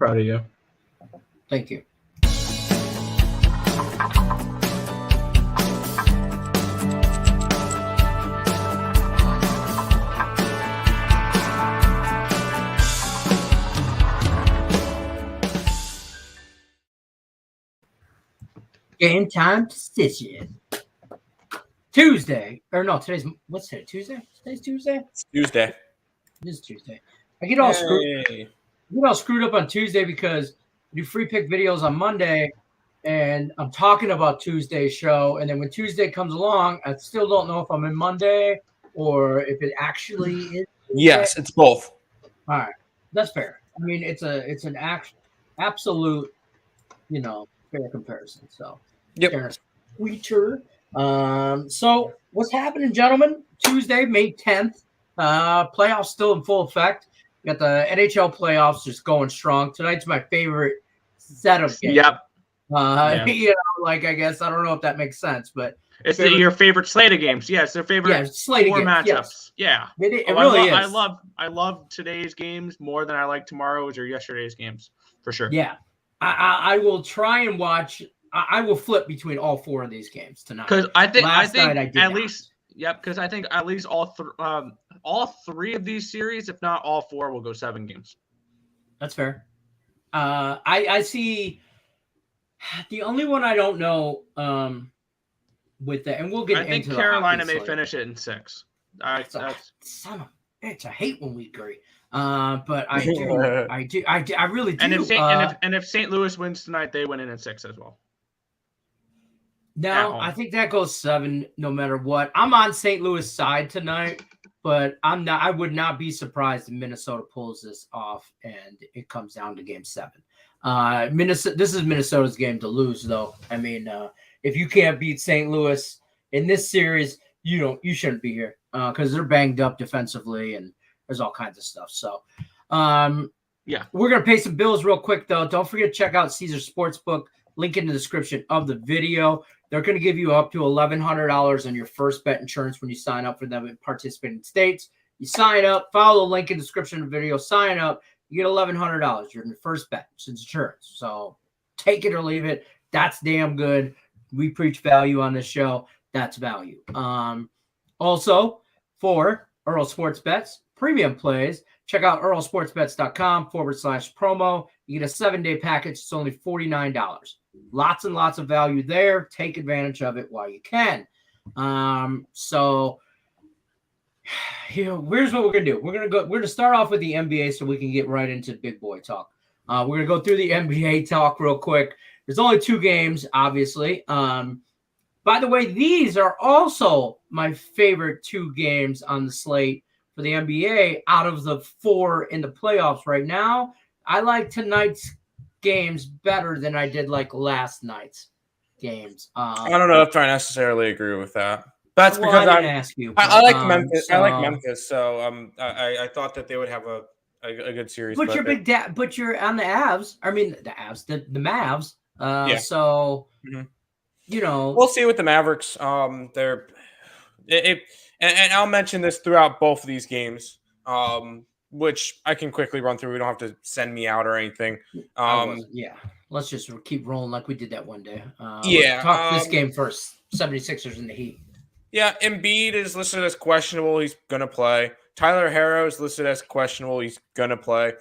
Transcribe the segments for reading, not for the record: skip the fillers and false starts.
proud of you. Thank you. Game time decision. Tuesday. Or no, what's today? Tuesday? Today's Tuesday? It's Tuesday. It is Tuesday. I get all screwed up on Tuesday because I do free pick videos on Monday and I'm talking about Tuesday's show. And then when Tuesday comes along, I still don't know if I'm in Monday or if it actually is Tuesday. Yes, it's both. All right. That's fair. I mean, it's an absolute, fair comparison. So yep. Sweeter. So what's happening, gentlemen? Tuesday, May 10th. Playoffs still in full effect. We got the NHL playoffs just going strong. Tonight's my favorite set of games. Yep. I guess I don't know if that makes sense, but it's your favorite slate of games. Yes, their favorite slate four of games, matchups. Yes. Yeah, it really is. I love today's games more than I like tomorrow's or yesterday's games for sure. Yeah, I will try and watch. I will flip between all four of these games tonight. Because I think all three of these series, if not all four, will go 7 games. That's fair. I see. The only one I don't know with that, and we'll get into. I think Carolina may finish it in 6. I hate when we agree. But I do. I really do. And if St. Louis wins tonight, they win it in 6 as well. No, I think that goes 7 no matter what. I'm on St. Louis side tonight, but I'm not. I would not be surprised if Minnesota pulls this off and it comes down to Game 7. Minnesota. This is Minnesota's game to lose, though. I mean, if you can't beat St. Louis in this series, you shouldn't be here because they're banged up defensively and there's all kinds of stuff. So, yeah, we're gonna pay some bills real quick though. Don't forget to check out Caesar Sportsbook. Link in the description of the video. They're going to give you up to $1,100 on your first bet insurance when you sign up for them in participating states. You sign up, follow the link in the description of the video, sign up, you get $1,100. You're in your first bet. It's insurance. So take it or leave it. That's damn good. We preach value on this show. That's value. Also, for Earl Sports Bets, premium plays, check out earlsportsbets.com/promo. You get a 7-day package. It's only $49. Lots and lots of value there. Take advantage of it while you can. So here's what we're gonna do. We're gonna start off with the NBA so we can get right into big boy talk. We're gonna go through the NBA talk real quick. There's only 2 games, obviously. By the way, these are also my favorite 2 games on the slate for the NBA out of the 4 in the playoffs right now. I like tonight's games better than I did like last night's games. I don't know if I necessarily agree with that. That's because I didn't ask you. I like Memphis. I like Memphis, so I thought that they would have a good series. But you're but you're on the Avs. I mean the Mavs. Yeah. So we'll see with the Mavericks. And I'll mention this throughout both of these games. Which I can quickly run through. We don't have to send me out or anything. Let's just keep rolling like we did that one day. Talk this game first. 76ers in the Heat. Yeah, Embiid is listed as questionable. He's going to play. Tyler Herro is listed as questionable. He's going to play.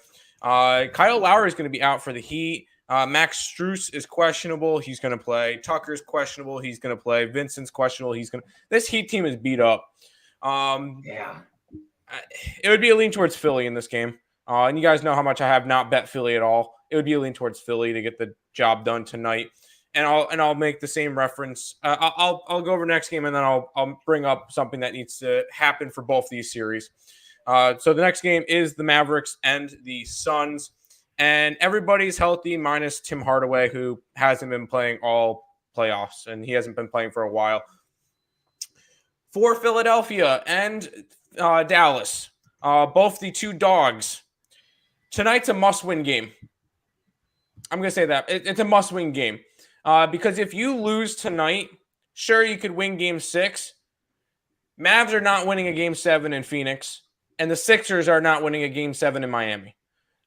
Kyle Lowry is going to be out for the Heat. Max Strus is questionable. He's going to play. Tucker's questionable. He's going to play. Vincent's questionable. This Heat team is beat up. It would be a lean towards Philly in this game. And you guys know how much I have not bet Philly at all. It would be a lean towards Philly to get the job done tonight. And I'll make the same reference. I'll go over next game and then I'll bring up something that needs to happen for both these series. So the next game is the Mavericks and the Suns. And everybody's healthy minus Tim Hardaway, who hasn't been playing all playoffs, and he hasn't been playing for a while. For Philadelphia and Dallas, both the 2 dogs. Tonight's a must-win game. I'm going to say that. It's a must-win game. Because if you lose tonight, sure, you could win Game 6. Mavs are not winning a Game 7 in Phoenix, and the Sixers are not winning a Game 7 in Miami.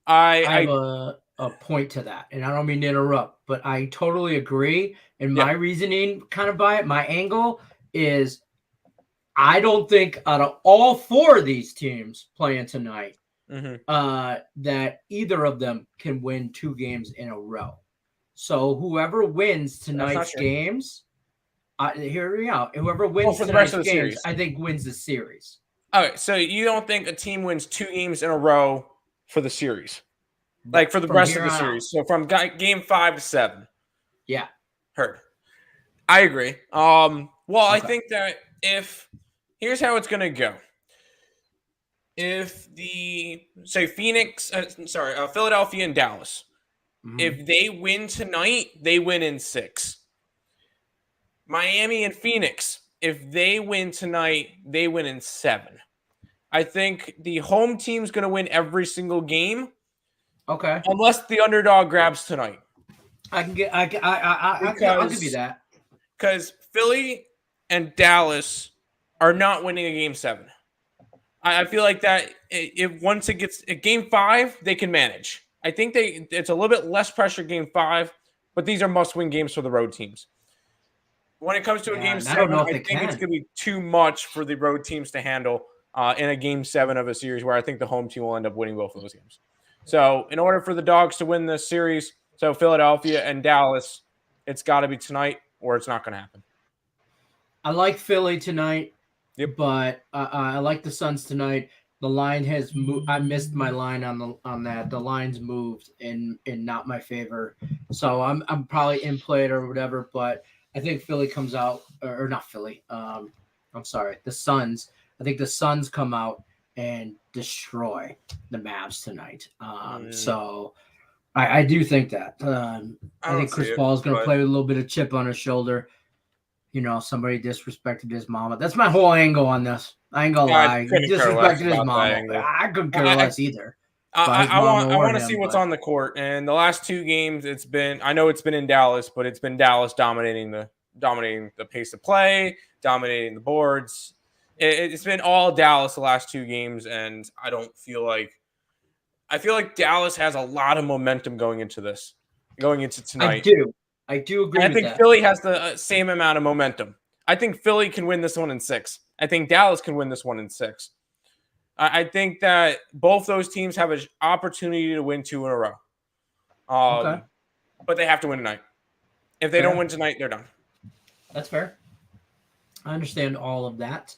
I point to that, and I don't mean to interrupt, but I totally agree. And my reasoning kind of by it, my angle is I don't think out of all 4 of these teams playing tonight, that either of them can win 2 games in a row. So whoever wins tonight's games, hear me out. Whoever wins for the rest of the games, series, I think wins the series. Okay, so you don't think a team wins 2 games in a row for the series? Like for the rest of the series. So from game 5 to 7. Yeah. Heard. I agree. I think that here's how it's going to go. If Philadelphia and Dallas, if they win tonight, they win in 6. Miami and Phoenix, if they win tonight, they win in 7. I think the home team's going to win every single game. Okay. Unless the underdog grabs tonight. I'll give you that. Because Philly and Dallas are not winning a game 7. I feel like that once it gets at game 5, they can manage. I think it's a little bit less pressure game 5, but these are must-win games for the road teams. When it comes to a game 7, I think it's going to be too much for the road teams to handle in a game 7 of a series where I think the home team will end up winning both of those games. So in order for the Dogs to win this series, so Philadelphia and Dallas, it's got to be tonight or it's not going to happen. I like Philly tonight, but I like the Suns tonight. The line has moved. I missed my line on that. The line's moved in not my favor. So I'm probably in play it or whatever, but I think Philly comes out or not Philly. I'm sorry, the Suns. I think the Suns come out and destroy the Mavs tonight. So I do think that. I think Chris Paul is going to play with a little bit of chip on his shoulder. You know, somebody disrespected his mama. That's my whole angle on this. I ain't gonna lie. He disrespected his mama. I couldn't care less either. I want to see what's on the court. And the last 2 games, I know it's been in Dallas, but it's been Dallas dominating the pace of play, dominating the boards. It's been all Dallas the last 2 games, and I feel like Dallas has a lot of momentum going into tonight. I do agree. And I think Philly has the same amount of momentum. I think Philly can win this one in 6. I think Dallas can win this one in 6. I think that both those teams have an opportunity to win 2 in a row. But they have to win tonight. If they don't win tonight, they're done. That's fair. I understand all of that.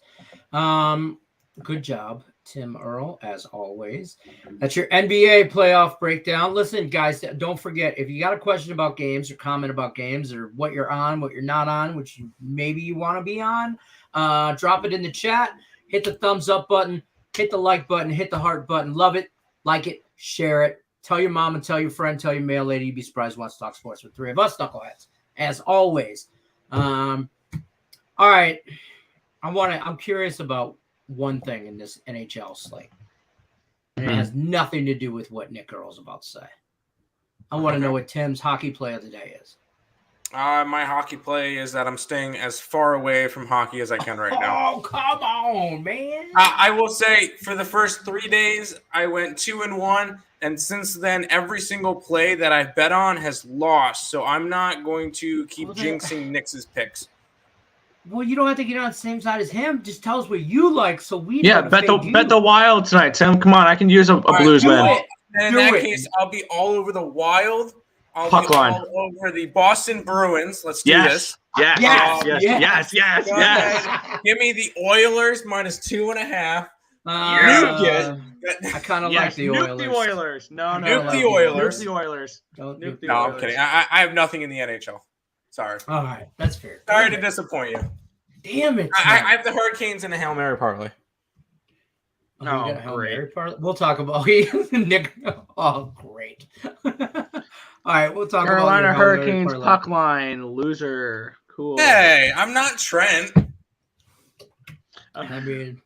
Good job, Tim Earl, as always. That's your NBA playoff breakdown. Listen, guys, don't forget, if you got a question about games or comment about games or what you're on, what you're not on, which maybe you want to be on, drop it in the chat. Hit the thumbs up button. Hit the like button. Hit the heart button. Love it. Like it. Share it. Tell your mom and tell your friend. Tell your mail lady. You'd be surprised who wants to talk sports with 3 of us knuckleheads, as always. All right. I'm curious about one thing in this NHL slate. And it has nothing to do with what Nick Earl's about to say. I want to know what Tim's hockey play of the day is. My hockey play is that I'm staying as far away from hockey as I can right now. Oh, come on, man. I will say for the first 3 days, I went 2-1. And since then, every single play that I've bet on has lost. So I'm not going to keep jinxing Nick's picks. Well, you don't have to get on the same side as him. Just tell us what you like so we bet the Wild tonight, Tim. Come on, I can use a Blues win. In that case, I'll be all over the Wild. I'll be all over the Boston Bruins. Let's do this. Yes. Give me the Oilers -2.5. Nuke it. I kind of like the Oilers. Nuke the Oilers. No. Nuke the Oilers. Nuke the Oilers. Nuke the Oilers. I'm kidding. I have nothing in the NHL. Sorry. All right. That's fair. Sorry to disappoint you. Damn it. I have the Hurricanes and a Hail Mary parlay. Great. We'll talk about Nick. Oh, great. All right, we'll talk about Carolina Hurricanes puck line loser. Cool. Hey, I'm not Trent. I mean,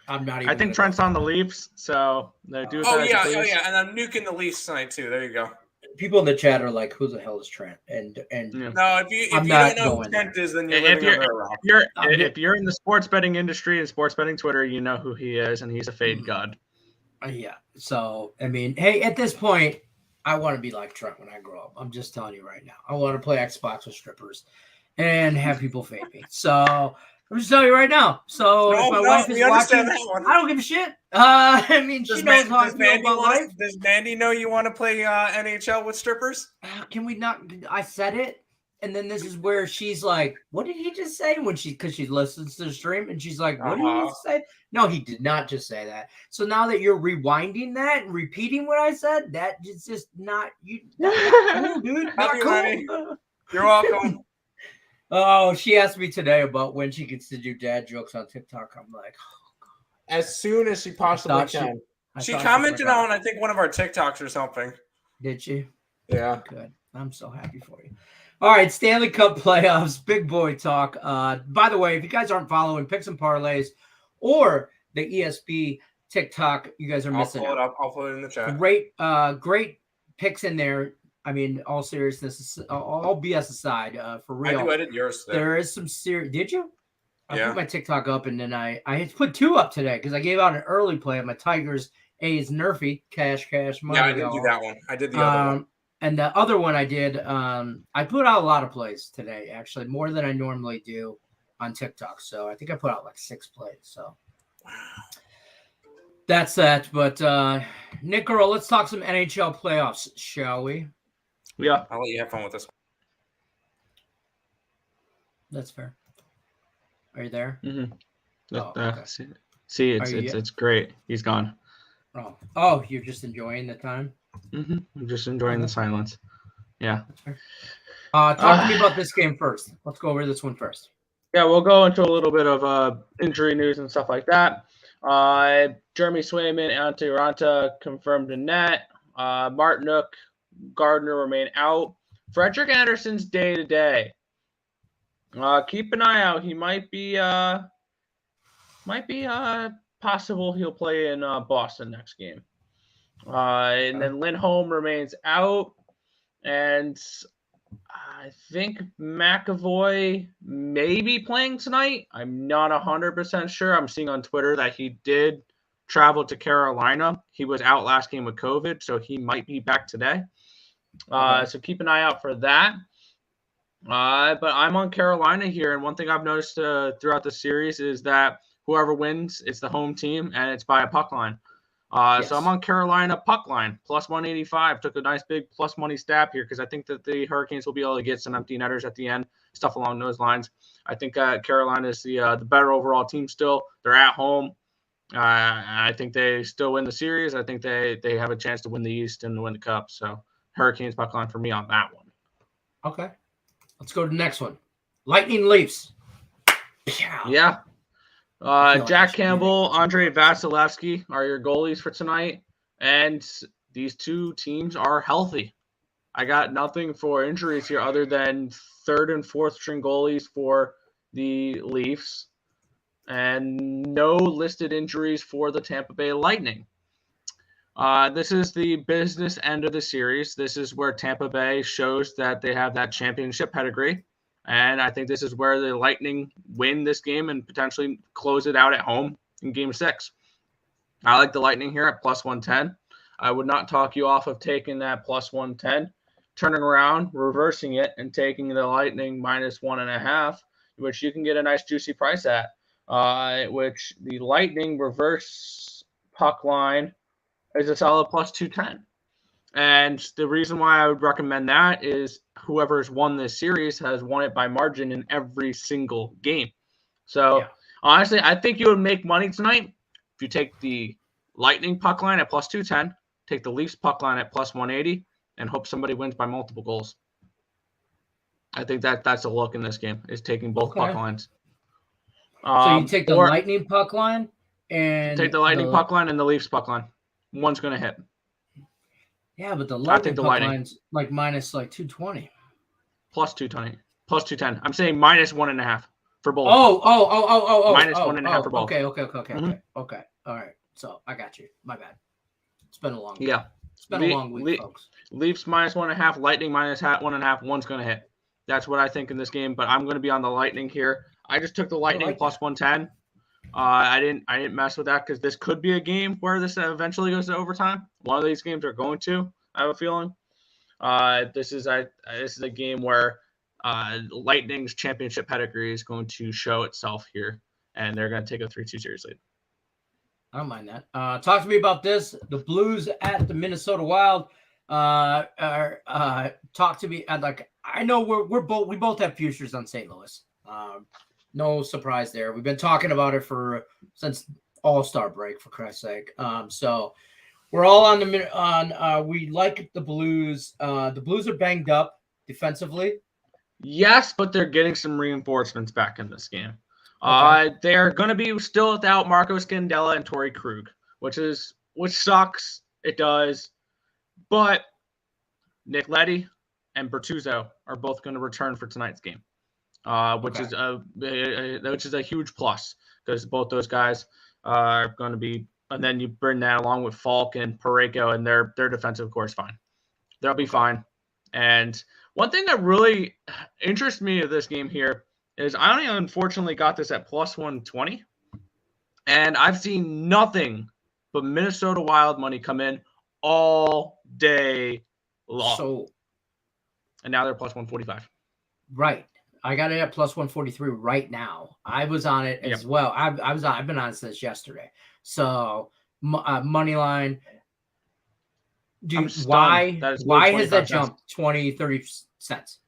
I'm not even. I think Trent's on the Leafs, so they do. Oh yeah, and I'm nuking the Leafs tonight too. There you go. People in the chat are like, "Who the hell is Trent?" And no, if you don't know who Trent is, then if you're in the sports betting industry and sports betting Twitter, you know who he is, and he's a fade god. Yeah. So I mean, hey, at this point, I want to be like Trent when I grow up. I'm just telling you right now. I want to play Xbox with strippers and have people fade me. So I'm just telling you right now. So if my wife is watching, I don't give a shit. I mean, she knows how I feel about life. Does Mandy know you want to play NHL with strippers? Can we not? I said it. And then this is where she's like, what did he just say? Because she listens to the stream and she's like, what did he just say? No, he did not just say that. So now that you're rewinding that and repeating what I said, that is just not you. Not cool, dude. Not cool. You're welcome. Oh, she asked me today about when she gets to do dad jokes on TikTok. I'm like, oh, God. As soon as she possibly can. She commented on, I think, one of our TikToks or something. Did she? Yeah. Good. I'm so happy for you. All right, Stanley Cup playoffs, big boy talk. By the way, if you guys aren't following Picks and Parlays or the ESP TikTok, you guys are missing out. I'll put it in the chat. Great picks in there. I mean, all seriousness, all BS aside, for real. I do edit yours today. There is some serious. Did you? I put my TikTok up, and then I put 2 up today because I gave out an early play of my Tigers A's Nerfy cash money. Yeah, I didn't do that one. I did the other one. And the other one I did, I put out a lot of plays today, actually, more than I normally do on TikTok. So I think I put out like 6 plays. So that's that. But Nick Earl, let's talk some NHL playoffs, shall we? Yeah. I'll let you have fun with this one. That's fair. Are you there? Mm-hmm. Okay. See, it's great. He's gone. Oh, you're just enjoying the time? Mm-hmm. I'm just enjoying the silence. Yeah. Talk to me about this game first. Let's go over this one first. Yeah, we'll go into a little bit of injury news and stuff like that. Jeremy Swayman, Ante Ranta confirmed in net. Martinook, Gardner remain out. Frederick Anderson's day to day. Keep an eye out. He might be possible he'll play in Boston next game. And then Lindholm remains out, and I think McAvoy may be playing tonight. I'm not 100% sure. I'm seeing on Twitter that he did travel to Carolina. He was out last game with COVID, so he might be back today. So keep an eye out for that. But I'm on Carolina here, and one thing I've noticed throughout the series is that whoever wins, it's the home team, and it's by a puck line. Yes. So I'm on Carolina puck line, plus 185. Took a nice big plus money stab here because I think that the Hurricanes will be able to get some empty netters at the end, stuff along those lines. I think Carolina is the better overall team still. They're at home. I think they still win the series. I think they have a chance to win the East and win the Cup. So Hurricanes puck line for me on that one. Okay. Let's go to the next one. Lightning Leafs. Yeah. Jack Campbell, Andrei Vasilevsky are your goalies for tonight, and these two teams are healthy. I got nothing for injuries here other than 3rd and 4th string goalies for the Leafs, and no listed injuries for the Tampa Bay Lightning. This is the business end of the series. This is where Tampa Bay shows that they have that championship pedigree. And I think this is where the Lightning win this game and potentially close it out at home in Game 6. I like the Lightning here at plus 110. I would not talk you off of taking that plus 110, turning around, reversing it, and taking the Lightning minus 1.5, which you can get a nice juicy price at, which the Lightning reverse puck line is a solid plus 210. And the reason why I would recommend that is whoever's won this series has won it by margin in every single game. So, honestly, I think you would make money tonight if you take the Lightning puck line at plus 210, take the Leafs puck line at plus 180, and hope somebody wins by multiple goals. I think that's a look in this game, is taking both puck lines. So you take the Lightning puck line and take the Lightning puck line and the Leafs puck line. One's going to hit. Yeah, but the Lightning puck line's like minus like 220. Plus 220. Plus 210. I'm saying minus 1.5 for both. Minus 1.5 for both. Okay. Okay. All right. So I got you. My bad. It's been a long week. Yeah. It's been a long week, folks. Leafs minus 1.5, Lightning minus 1.5. One's going to hit. That's what I think in this game, but I'm going to be on the Lightning here. I just took the Lightning plus 110. I didn't mess with that because this could be a game where this eventually goes to overtime. One of these games are going to. I have a feeling. This is a game where Lightning's championship pedigree is going to show itself here, and they're going to take a 3-2 series lead. I don't mind that. Talk to me about this. The Blues at the Minnesota Wild. Talk to me. I know we both have futures on St. Louis. No surprise there. We've been talking about it since All-Star break, for Christ's sake. So we're all on we like the Blues. The Blues are banged up defensively. Yes, but they're getting some reinforcements back in this game. Okay. They're going to be still without Marco Scandella and Torrey Krug, which sucks. It does. But Nick Leddy and Bertuzzo are both going to return for tonight's game, which is a huge plus because both those guys are going to be. And then you bring that along with Falk and Parayko, and their defensive course fine. They'll be fine. And one thing that really interests me of this game here is I only unfortunately got this at plus 120, and I've seen nothing but Minnesota Wild money come in all day long. And now they're plus 145. Right. I got it at plus 143 right now. I was on it as well. I've been on it since yesterday. So money line. Dude, why has that jumped 20, 30 cents?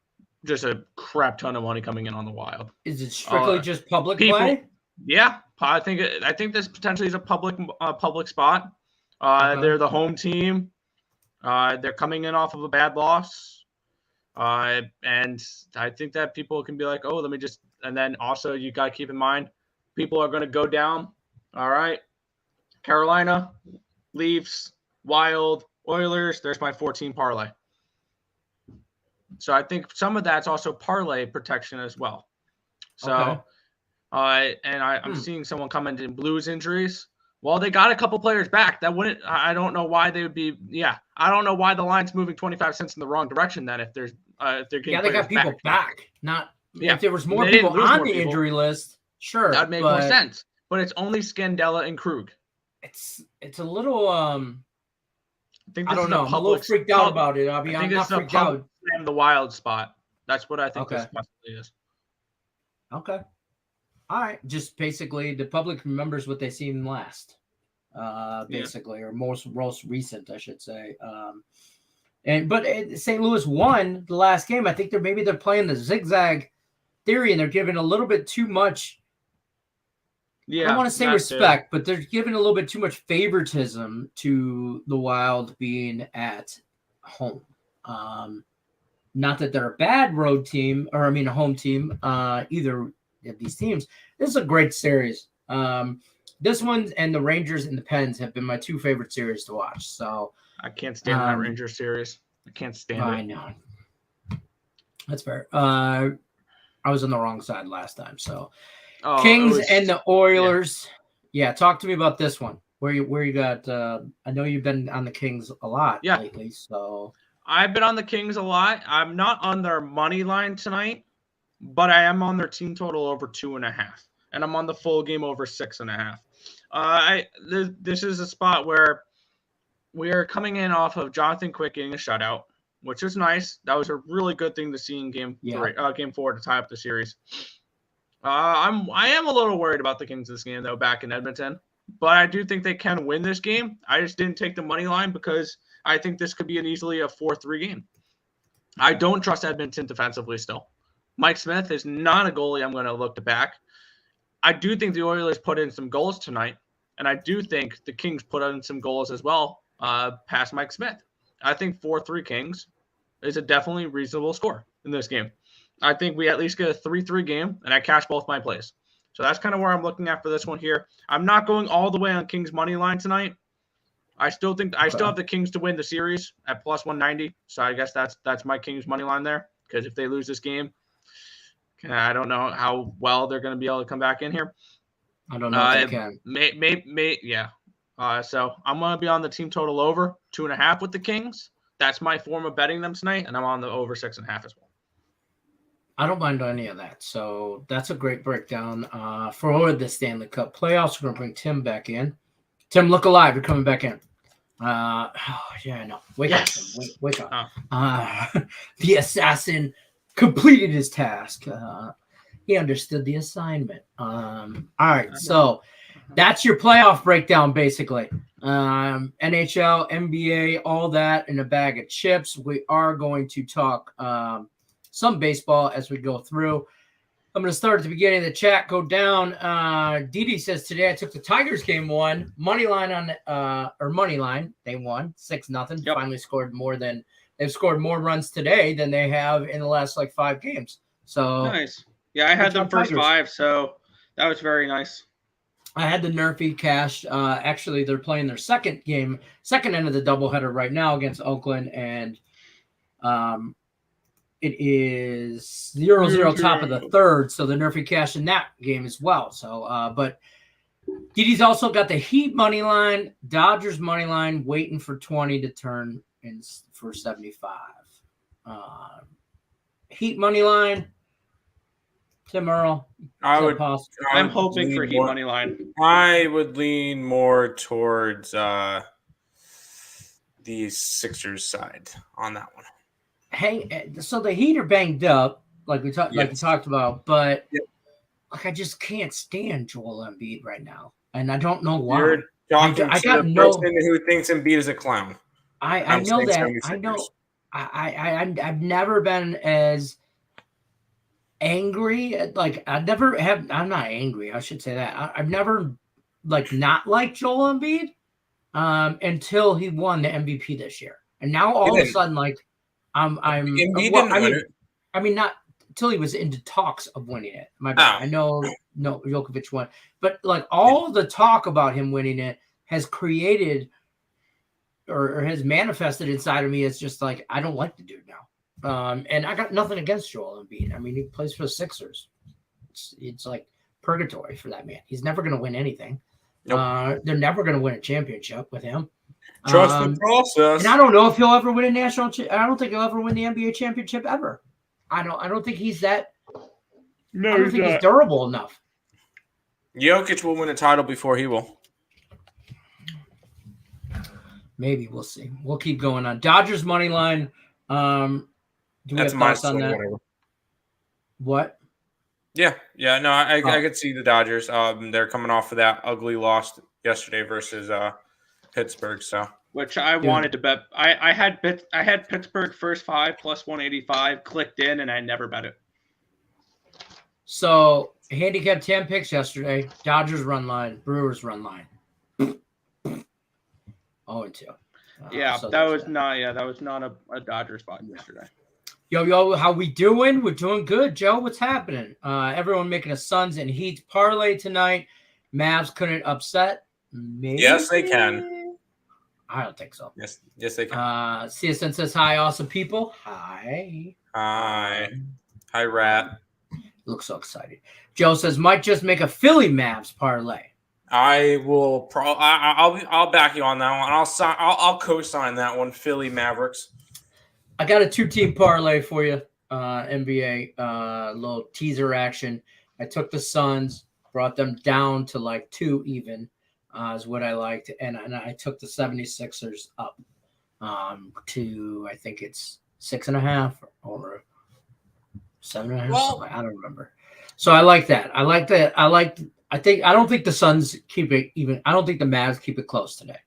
Just a crap ton of money coming in on the Wild. Is it strictly just public play? Yeah, I think this potentially is a public spot. They're the home team. They're coming in off of a bad loss. And I think that people can be like, oh, let me just, and then also you got to keep in mind, people are going to go down. All right. Carolina, Leafs, Wild, Oilers. There's my 14 parlay. So I think some of that's also parlay protection as well. So, I'm seeing someone come into Blues injuries. Well, they got a couple players back. I don't know why they would be. Yeah, I don't know why the line's moving 25 cents in the wrong direction. Then if they're getting they got people back. Not if there was more people on the injury list. Sure, that'd make more sense. But it's only Scandella and Krug. It's a little. I don't know. I'm a little freaked out about it. I mean, I'm not freaked out. The Wild spot. That's what I think this possibly is. Okay. All right. Just basically the public remembers what they seen last. Basically, or most recent, I should say. But St. Louis won the last game. I think they're playing the zigzag theory and they're giving a little bit too much. I don't want to say respect, but they're giving a little bit too much favoritism to the Wild being at home. Not that they're a bad road team, or a home team, either of these teams. This is a great series. This one and the Rangers and the Pens have been my two favorite series to watch. So I can't stand that Rangers series. I can't stand it. I know. That's fair. I was on the wrong side last time. So Kings and the Oilers. Yeah, talk to me about this one. Where you got? I know you've been on the Kings a lot lately. So I've been on the Kings a lot. I'm not on their money line tonight, but I am on their team total over 2.5, and I'm on the full game over 6.5. This is a spot where we are coming in off of Jonathan Quick getting a shutout, which is nice. That was a really good thing to see in game 4 to tie up the series. I am a little worried about the Kings this game though, back in Edmonton, but I do think they can win this game. I just didn't take the money line because I think this could be easily a 4-3 game. I don't trust Edmonton defensively still. Mike Smith is not a goalie I'm going to look to back. I do think the Oilers put in some goals tonight, and I do think the Kings put in some goals as well past Mike Smith. I think 4-3 Kings is a definitely reasonable score in this game. I think we at least get a 3-3 game, and I cash both my plays. So that's kind of where I'm looking at for this one here. I'm not going all the way on Kings money line tonight. I still have the Kings to win the series at plus 190. So I guess that's my Kings money line there. Because if they lose this game, I don't know how well they're going to be able to come back in here. I don't know if they can. So I'm going to be on the team total over 2.5 with the Kings. That's my form of betting them tonight, and I'm on the over 6.5 as well. I don't mind any of that. So that's a great breakdown for the Stanley Cup playoffs. We're going to bring Tim back in. Tim, look alive. You're coming back in. Yeah, no. Wake up. Wake up. The assassin completed his task. He understood the assignment. All right, so that's your playoff breakdown, basically. NHL, NBA, all that in a bag of chips. We are going to talk some baseball as we go through. I'm going to start at the beginning of the chat, go down. Didi says, today I took the Tigers game one. Money line they won 6-0. Yep. Finally they've scored more runs today than they have in the last 5 games. So nice. Yeah, I had them first Tigers. 5, so that was very nice. I had the Nerfy cashed. Actually, they're playing their second end of the doubleheader right now against Oakland, and it is 0-0 top of the third, so the Nerfy cashed in that game as well. So, but Didi's also got the Heat money line, Dodgers money line, waiting for 20 to turn in for 75. Heat money line. Tim Earl. I'm hoping for Heat money line. I would lean more towards the Sixers side on that one. Hey, so the Heat are banged up, like we talked about, but I just can't stand Joel Embiid right now, and I don't know why. You're talking to the person who thinks Embiid is a clown. I know that. I know. I've never been as angry. I'm not angry. I should say that. I've never not liked Joel Embiid until he won the MVP this year, and now all of a sudden I mean, not until he was into talks of winning it. My bad. I know Djokovic won, but all the talk about him winning it has created or has manifested inside of me as just I don't like the dude now. And I got nothing against Joel Embiid. I mean, he plays for the Sixers. It's like purgatory for that man. He's never going to win anything. Nope. They're never going to win a championship with him. Trust the process. And I don't know if he'll ever win a national. I don't think he'll ever win the NBA championship ever. I don't think he's that. No, I don't think he's durable enough. Jokic will win a title before he will. Maybe we'll see. We'll keep going on. Dodgers money line. Do we have thoughts on that? Whatever. What? Yeah. No, I could see the Dodgers. They're coming off of that ugly loss yesterday versus Pittsburgh. So, which I wanted to bet. I had Pittsburgh first 5 plus 185 clicked in, and I never bet it. So handicap 10 picks yesterday. Dodgers run line, Brewers run line. 0-2. Yeah, so that was not a Dodger spot yesterday. Yo, how we doing? We're doing good, Joe. What's happening? Everyone making a Suns and Heat parlay tonight. Mavs couldn't upset. Maybe? Yes, they can. I don't think so. Yes, they can. CSN says hi, awesome people. Hi, Rat. Looks so excited. Joe says might just make a Philly Mavs parlay. I will. I'll back you on that one. I'll co-sign that one. Philly Mavericks. I got a 2-team parlay for you. NBA little teaser action. I took the Suns, brought them down to 2 even. Is what I liked, and I took the 76ers up to I think it's 6.5 or 7.5. Well, I don't remember. So I like that. I don't think the Suns keep it even. I don't think the Mavs keep it close today.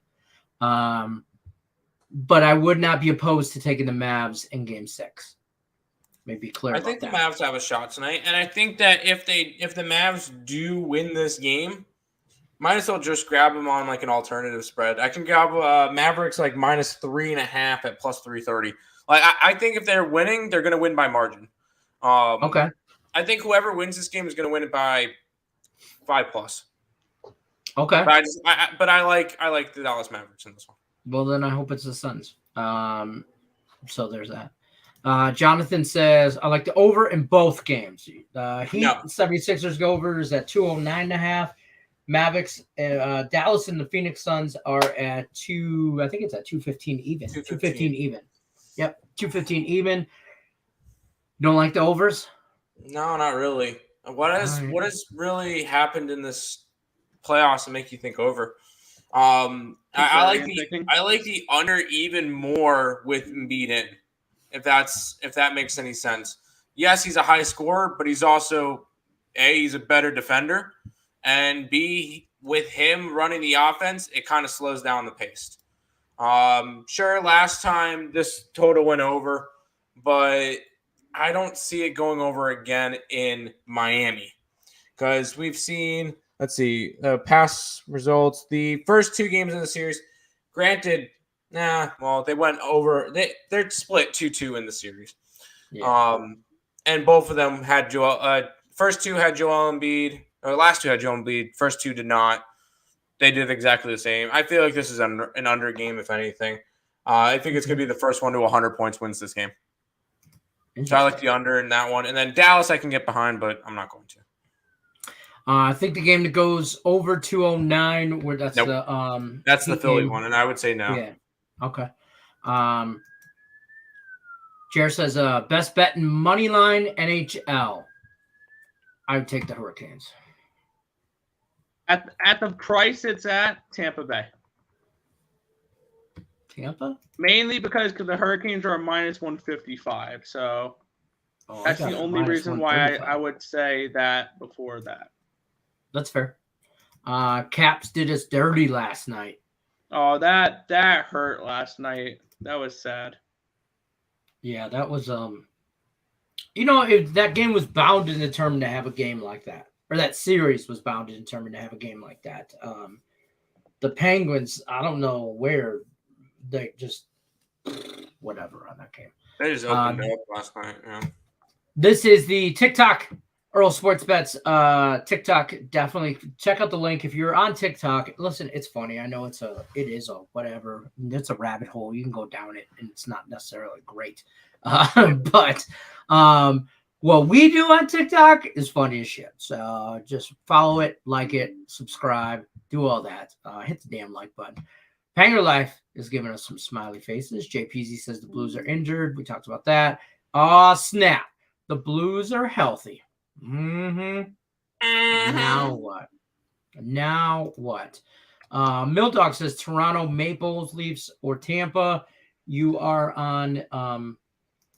But I would not be opposed to taking the Mavs in Game 6. Maybe clear. I think the Mavs have a shot tonight, and I think that if the Mavs do win this game, might as well just grab them on an alternative spread. I can grab Mavericks minus 3.5 at plus 330. I think if they're winning, they're going to win by margin. Okay. I think whoever wins this game is going to win it by 5+. Okay. But I like the Dallas Mavericks in this one. Well, then I hope it's the Suns. So there's that. Jonathan says, I like the over in both games. Heat 76ers go overs at 209.5. Mavericks, Dallas and the Phoenix Suns are at 2. I think it's at 215 even. 215 even. Yep, 215 even. Don't like the overs? No, not really. What has really happened in this playoffs to make you think over? I like the under even more with Embiid in, if that makes any sense. Yes, he's a high scorer, but he's also he's a better defender, and B, with him running the offense, it kind of slows down the pace. Sure, last time this total went over, but I don't see it going over again in Miami because we've seen, let's see, past results. The first 2 games in the series, granted, they went over. They're split 2-2 in the series. Yeah. And both of them had first 2 had Joel Embiid, or last 2 had Joel Embiid. First 2 did not. They did exactly the same. I feel like this is an under game, if anything. I think it's going to be the first one to 100 points wins this game. So I like the under in that one. And then Dallas I can get behind, but I'm not going to. I think the game that goes over 209, where that's that's the Philly one, and I would say no. Yeah. Okay. Jared says best bet in money line NHL. I would take the Hurricanes. At the price it's at, Tampa Bay. Tampa? Mainly because the Hurricanes are a minus 155. So that's the only reason why I would say that before that. That's fair. Caps did us dirty last night. Oh, that hurt last night. That was sad. Yeah, that was if that game was bound and determined to have a game like that. Or that series was bound and determined to have a game like that. The Penguins, I don't know where they just whatever on that game. They just opened up last night. Yeah. This is the TikTok Earl Sports Bets. TikTok, definitely check out the link if you're on TikTok. Listen, it's funny. I know it is a whatever. It's a rabbit hole. You can go down it, and it's not necessarily great. But what we do on TikTok is funny as shit. So just follow it, like it, subscribe, do all that. Hit the damn like button. Panger Life is giving us some smiley faces. JPZ says the Blues are injured. We talked about that. Oh, snap. The Blues are healthy. Mm-hmm. Now what? Milldog says Toronto Maple Leafs or Tampa. You are on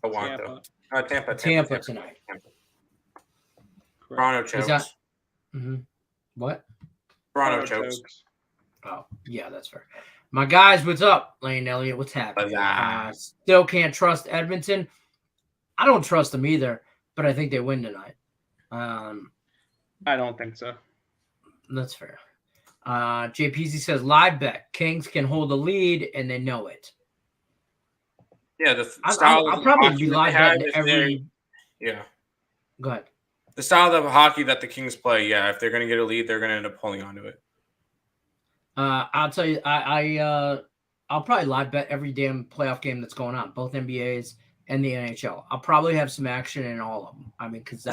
Tampa tonight. Toronto chokes. What? Toronto chokes. Oh, yeah, that's fair. My guys, what's up? Lane Elliott, what's happening? Still can't trust Edmonton. I don't trust them either, but I think they win tonight. I don't think so. That's fair. JPZ says live bet. Kings can hold the lead and they know it. Yeah, I'll probably be live betting every. Yeah. Go ahead. The style of hockey that the Kings play, yeah, if they're going to get a lead, they're going to end up holding onto it. I'll tell you, I'll probably live bet every damn playoff game that's going on, both NBAs and the NHL. I'll probably have some action in all of them. I mean, because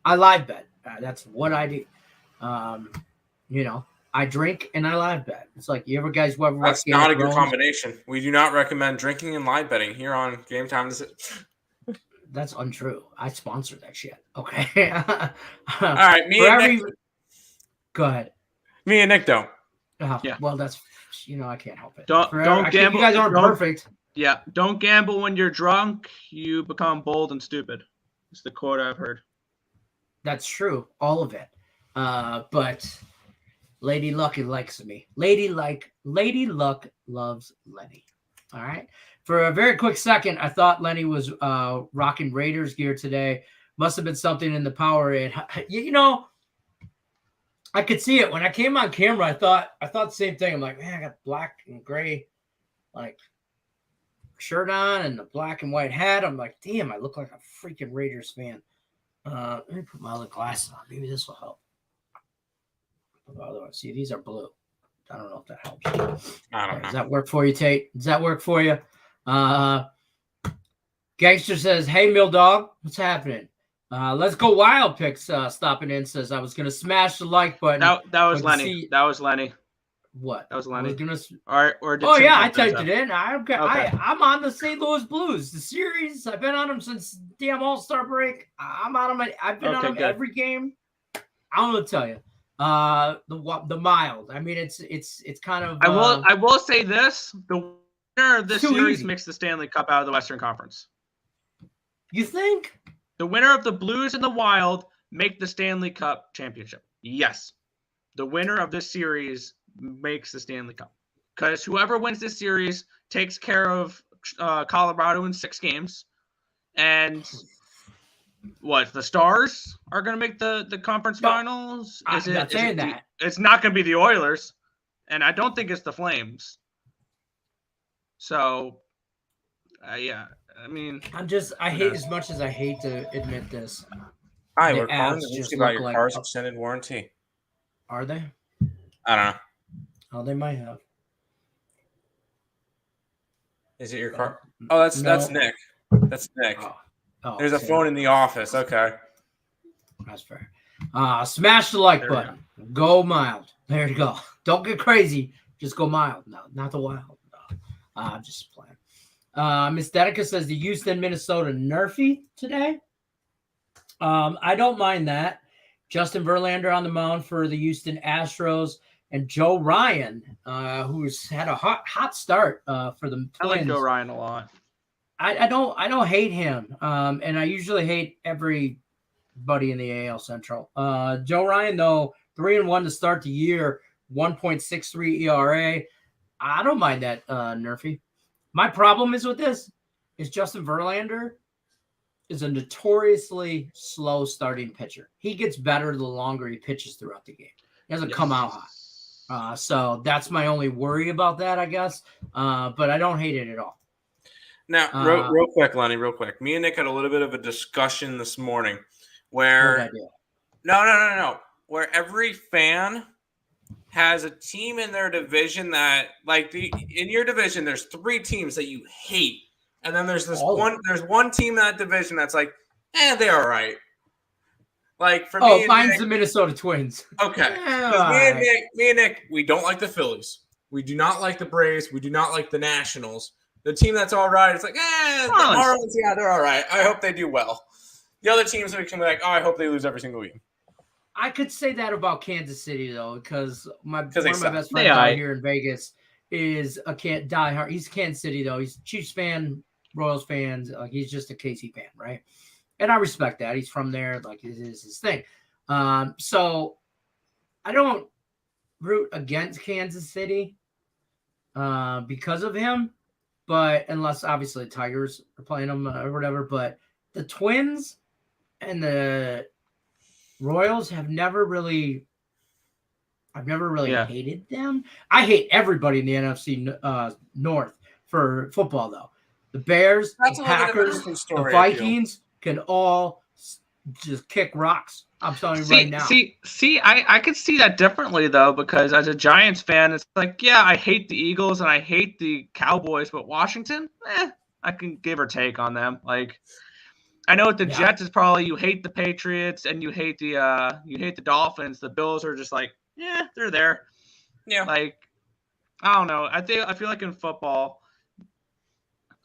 I live bet. That's what I do. I drink and I live bet. It's like you ever guys watch That's not a good combination. We do not recommend drinking and live betting here on Game Time. That's untrue. I sponsor that shit. Okay. All right, Nick. Go ahead. Me and Nick don't. Yeah. Well, that's I can't help it. Don't gamble. You guys aren't perfect. Yeah. Don't gamble when you're drunk. You become bold and stupid. It's the quote I've heard. That's true. All of it. But Lady Luck likes me. Lady Luck loves Lenny. All right. For a very quick second, I thought Lenny was rocking Raiders gear today. Must have been something in the power. I could see it when I came on camera. I thought the same thing. I'm like, man, I got black and gray, like shirt on and the black and white hat. I'm like, damn, I look like a freaking Raiders fan. Let me put my other glasses on. Maybe this will help. See, these are blue. I don't know if that helps. I don't know. Does that work for you, Tate? Does that work for you? Gangster says, hey, Mill Dog, what's happening? Let's go wild picks. Stopping in says I was gonna smash the like button. That was Lenny. That was Lenny. What? That was Lenny. I typed it in. I'm on the St. Louis Blues. The series. I've been on them since damn All-Star break. I'm on them. I've been on them every game. I'm gonna tell you. The mild. I mean, it's kind of. I will say this: the winner of this series easy. makes the Stanley Cup out of the Western Conference. You think? The winner of the Blues and the Wild make the Stanley Cup championship. Yes. The winner of this series makes the Stanley Cup. Because whoever wins this series takes care of Colorado in 6 games. And the Stars are going to make the conference finals? I'm not saying that. It's not going to be the Oilers. And I don't think it's the Flames. So, yeah. I mean, I hate as much as I hate to admit this. Hi, we're calling to ask you about your car's extended warranty. Are they? I don't know. Oh, they might have. Is it your car? Oh, that's Nick. That's Nick. Oh, there's a phone in the office. Okay. That's fair. Smash the like button. Go mild. There you go. Don't get crazy. Just go mild. No, not the wild. No. I'm just playing. Miss Denica says the Houston, Minnesota Nerfy today. I don't mind that. Justin Verlander on the mound for the Houston Astros, and Joe Ryan, who's had a hot start for the Twins. I like Joe Ryan a lot. I don't hate him, and I usually hate everybody in the AL Central. Joe Ryan, though, 3-1 to start the year, 1.63 ERA. I don't mind that, Nerfy. My problem is with this is Justin Verlander is a notoriously slow starting pitcher. He gets better the longer he pitches throughout the game. He doesn't come out hot. So that's my only worry about that, I guess. But I don't hate it at all. Now, real quick, Lenny, real quick. Me and Nick had a little bit of a discussion this morning where no. Where every fan has a team in their division that, like, in your division, there's 3 teams that you hate. And then there's one team in that division that's like, they're all right. Like, for me, mine's Nick, the Minnesota Twins. Okay. Me and Nick, we don't like the Phillies. We do not like the Braves. We do not like the Nationals. The team that's all right, it's like, the Marlins, they're all right. I hope they do well. The other teams, we can be like, I hope they lose every single game. I could say that about Kansas City, though, because one of my best friends out here in Vegas is a diehard. He's Kansas City, though. He's a Chiefs fan, Royals fans. Like, he's just a KC fan, right? And I respect that. He's from there. Like, it is his thing. So I don't root against Kansas City because of him, but unless, obviously, the Tigers are playing them or whatever. But the Twins and the Royals have never really hated them. I hate everybody in the NFC North for football, though. The Bears, the Packers, the Vikings can all just kick rocks. I'm telling you right now. I could see that differently, though, because as a Giants fan, it's like, I hate the Eagles and I hate the Cowboys, but Washington, I can give or take on them. Like, I know with the Jets is probably you hate the Patriots and you hate the Dolphins. The Bills are just like, they're there. Yeah. Like, I don't know. I feel like in football,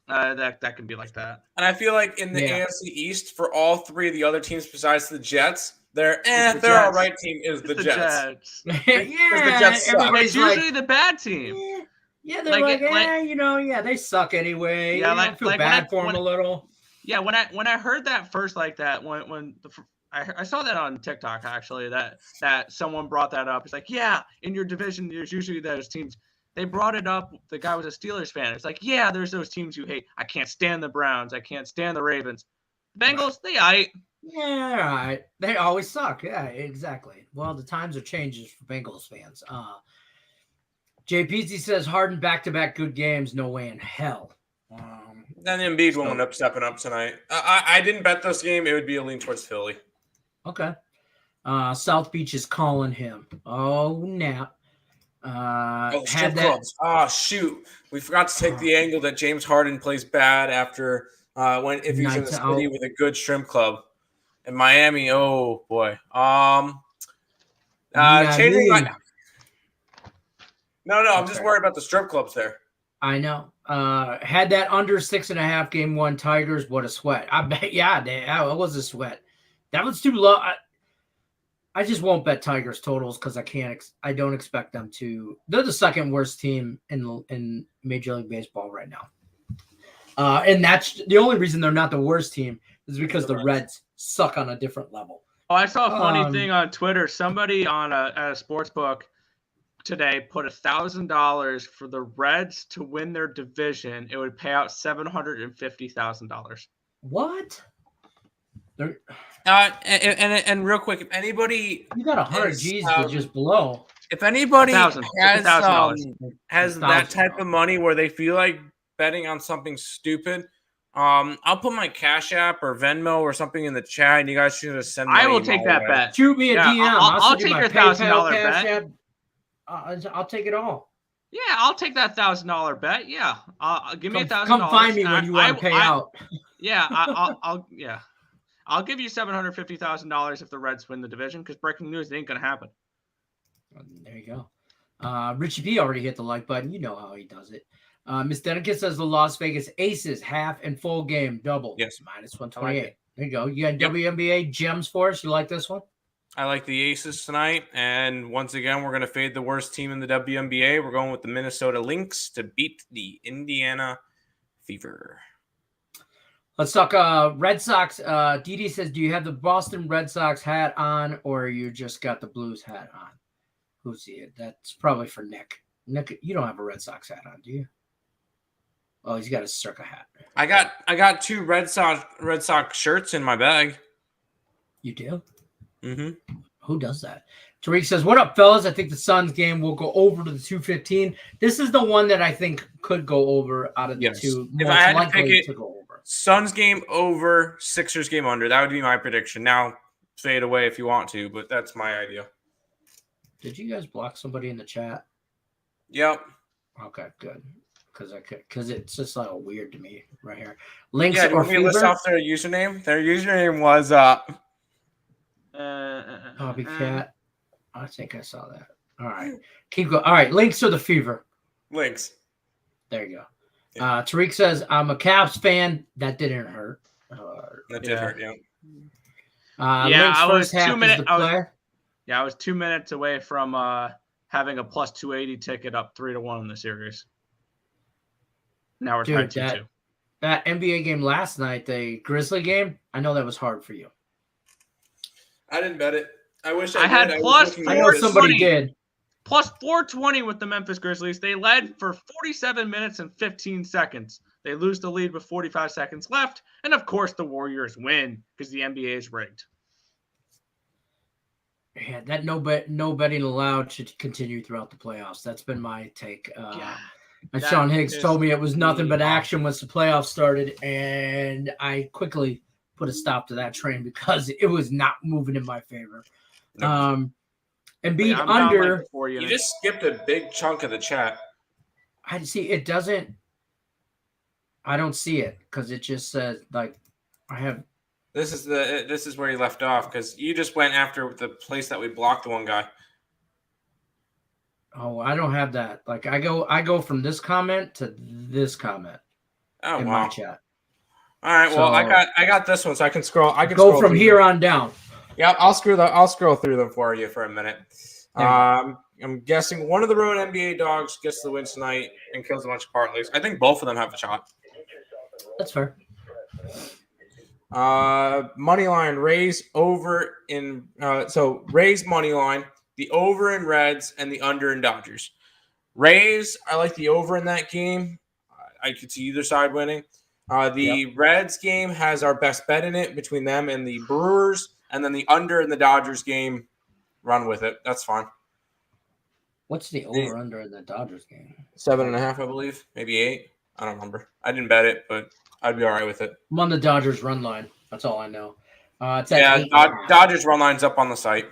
that can be like that. And I feel like in the AFC East, for all 3 of the other teams besides the Jets, they're all right team is the Jets. The Jets suck. It's usually the bad team. They're they suck anyway. Yeah, I feel bad for them a little. Yeah, when I heard that first like that, I saw that on TikTok actually that someone brought that up. It's like, in your division there's usually those teams. They brought it up. The guy was a Steelers fan. It's like, there's those teams you hate. I can't stand the Browns. I can't stand the Ravens. The Bengals, they aight. Yeah, all right. They always suck. Yeah, exactly. Well, the times are changing for Bengals fans. JPZ says Harden back-to-back good games. No way in hell. Then Embiid won't end up stepping up tonight. I didn't bet this game. It would be a lean towards Philly. Okay. South Beach is calling him. Oh, nap. Strip clubs. Oh, shoot. We forgot to take the angle that James Harden plays bad after if he's in the city with a good shrimp club. In Miami, oh, boy. Changing my... No, I'm just worried about the strip clubs there. I know. Had that under 6.5 game 1 Tigers. What a sweat. I bet. Yeah, it was a sweat. That was too low. I just won't bet Tigers totals because I don't expect them to. They're the second worst team in Major League Baseball right now. And that's the only reason they're not the worst team is because the Reds suck on a different level. Oh, I saw a funny thing on Twitter. Somebody at a sports book today put $1,000 for the Reds to win their division. It would pay out $750,000. What? And real quick, if anybody you got 100 G's to just blow. If anybody has $1,000. that type of money where they feel like betting on something stupid, I'll put my Cash App or Venmo or something in the chat, and you guys should just send. I will take that bet. Shoot me a DM. I'll take your $1,000 bet. I'll take it all. Yeah, I'll take that $1,000 bet. Yeah, give me $1,000. Come find me when you want to pay out. Yeah, I'll give you $750,000 if the Reds win the division. Because breaking news, it ain't gonna happen. There you go. Richie P already hit the like button. You know how he does it. Miss Denikin says the Las Vegas Aces half and full game double. Yes, -128. Like there you go. You got WNBA gems for us. You like this one? I like the Aces tonight, and once again, we're going to fade the worst team in the WNBA. We're going with the Minnesota Lynx to beat the Indiana Fever. Let's talk Red Sox. Didi says, do you have the Boston Red Sox hat on, or you just got the Blues hat on? Who's it? That's probably for Nick. Nick, you don't have a Red Sox hat on, do you? Oh, he's got a Circa hat. I got two Red Sox shirts in my bag. You do? Mm-hmm. Who does that? Tariq says, what up, fellas? I think the Suns game will go over to the 215. This is the one that I think could go over out of the two. If I had to pick it, to go over. Suns game over, Sixers game under. That would be my prediction. Now, fade away if you want to, but that's my idea. Did you guys block somebody in the chat? Yep. Okay, good. Because it's just like weird to me right here. Links or Fever? List off their username. Their username was Copycat. I think I saw that. All right. Keep going. All right. Links or the Fever? Links. There you go. Yeah. Tariq says, I'm a Cavs fan. That didn't hurt. That did hurt, yeah. I was 2 minutes. I was 2 minutes away from having a plus 280 ticket up 3-1 in the series. Now we're tied 2-2. That NBA game last night, the Grizzly game, I know that was hard for you. I didn't bet it. I wish I had plus 420. I know somebody did. Plus 420 with the Memphis Grizzlies. They led for 47 minutes and 15 seconds. They lose the lead with 45 seconds left. And, of course, the Warriors win because the NBA is rigged. Yeah, that no betting allowed should continue throughout the playoffs. That's been my take. And Sean Higgs told me it was nothing but action once the playoffs started, and I quickly put a stop to that train because it was not moving in my favor. Nope. And being under, you just skipped a big chunk of the chat. I see it doesn't. I don't see it because it just says like I have. This is where you left off because you just went after the place that we blocked the one guy. Oh, I don't have that. Like I go from this comment to this comment. Oh, in my chat. All right. Well, I got this one, so I can scroll. I can go from here on down. Yeah, I'll scroll through them for you for a minute. I'm guessing one of the road NBA dogs gets the win tonight and kills a bunch of parlays. I think both of them have a shot. That's fair. Money line Rays over in so Rays money line, the over in Reds and the under in Dodgers. Rays, I like the over in that game. I could see either side winning. The Reds game has our best bet in it between them and the Brewers, and then the under in the Dodgers game. Run with it. That's fine. What's the over under in the Dodgers game? 7.5, I believe, maybe 8. I don't remember. I didn't bet it, but I'd be all right with it. I'm on the Dodgers run line. That's all I know. Dodgers run line's up on the site.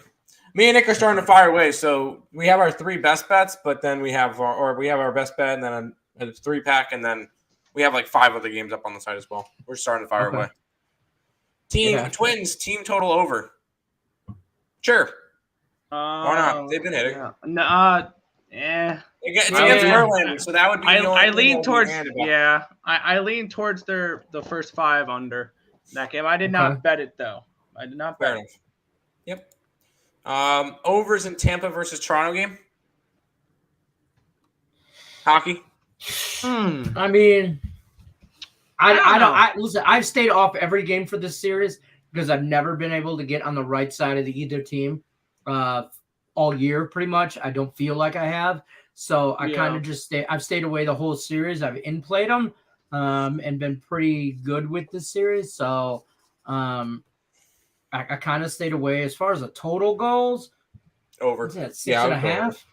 Me and Nick are starting to fire away. So we have our 3 best bets, but then we have our best bet and then a 3-pack, and then we have like 5 other games up on the site as well. We're starting to fire away. Twins team total over. Sure. Why not? They've been hitting. It's against Verlander, so that would be. I lean towards. Yeah, I lean towards the first 5 under that game. I did not bet it though. I did not bet it. Yep. Overs in Tampa versus Toronto game. Hockey. I mean, I don't. Listen, I've stayed off every game for this series because I've never been able to get on the right side of either team all year. Pretty much, I don't feel like I have. So I kind of just I've stayed away the whole series. I've in-played them and been pretty good with this series. So I kind of stayed away as far as the total goals. Over. Yeah, 6.5.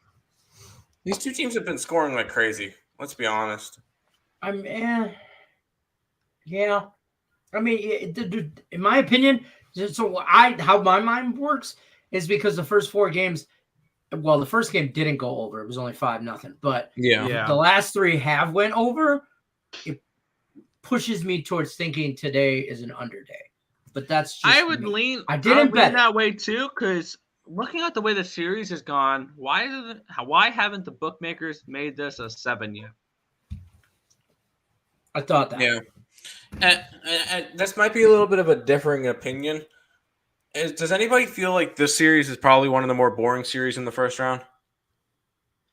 These two teams have been scoring like crazy. Let's be honest. Yeah. I mean, in my opinion, so how my mind works is because the first 4 games, well, the first game didn't go over. It was only 5-0. But the last 3 have went over. It pushes me towards thinking today is an under day. But that's just I would lean. I didn't bet that way too, because looking at the way the series has gone, why haven't the bookmakers made this a 7 yet? I thought that. Yeah. And this might be a little bit of a differing opinion. Does anybody feel like this series is probably one of the more boring series in the first round?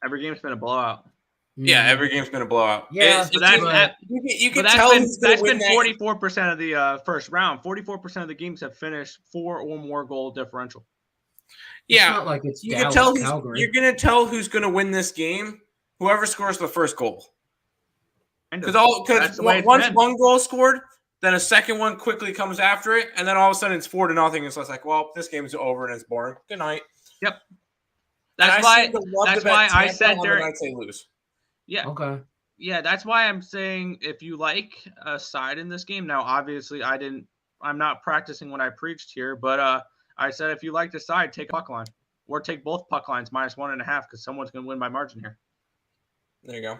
Every game's been a blowout. Yeah, every game's been a blowout. Yeah, you can tell that's been 44% of the first round. 44% of the games have finished 4 or more goal differential. Yeah, it's not like it's you're going to tell who's going to win this game. Whoever scores the first goal. Because once one goal scored, then a second one quickly comes after it, and then all of a sudden it's 4-0. It's like, well, this game's over and it's boring. Good night. Yep. That's why I said there. I'd say lose. Yeah. Okay. Yeah, that's why I'm saying if you like a side in this game. Now, obviously, I'm not practicing what I preached here, but I said if you like the side, take a puck line or take both puck lines -1.5 because someone's going to win by margin here. There you go.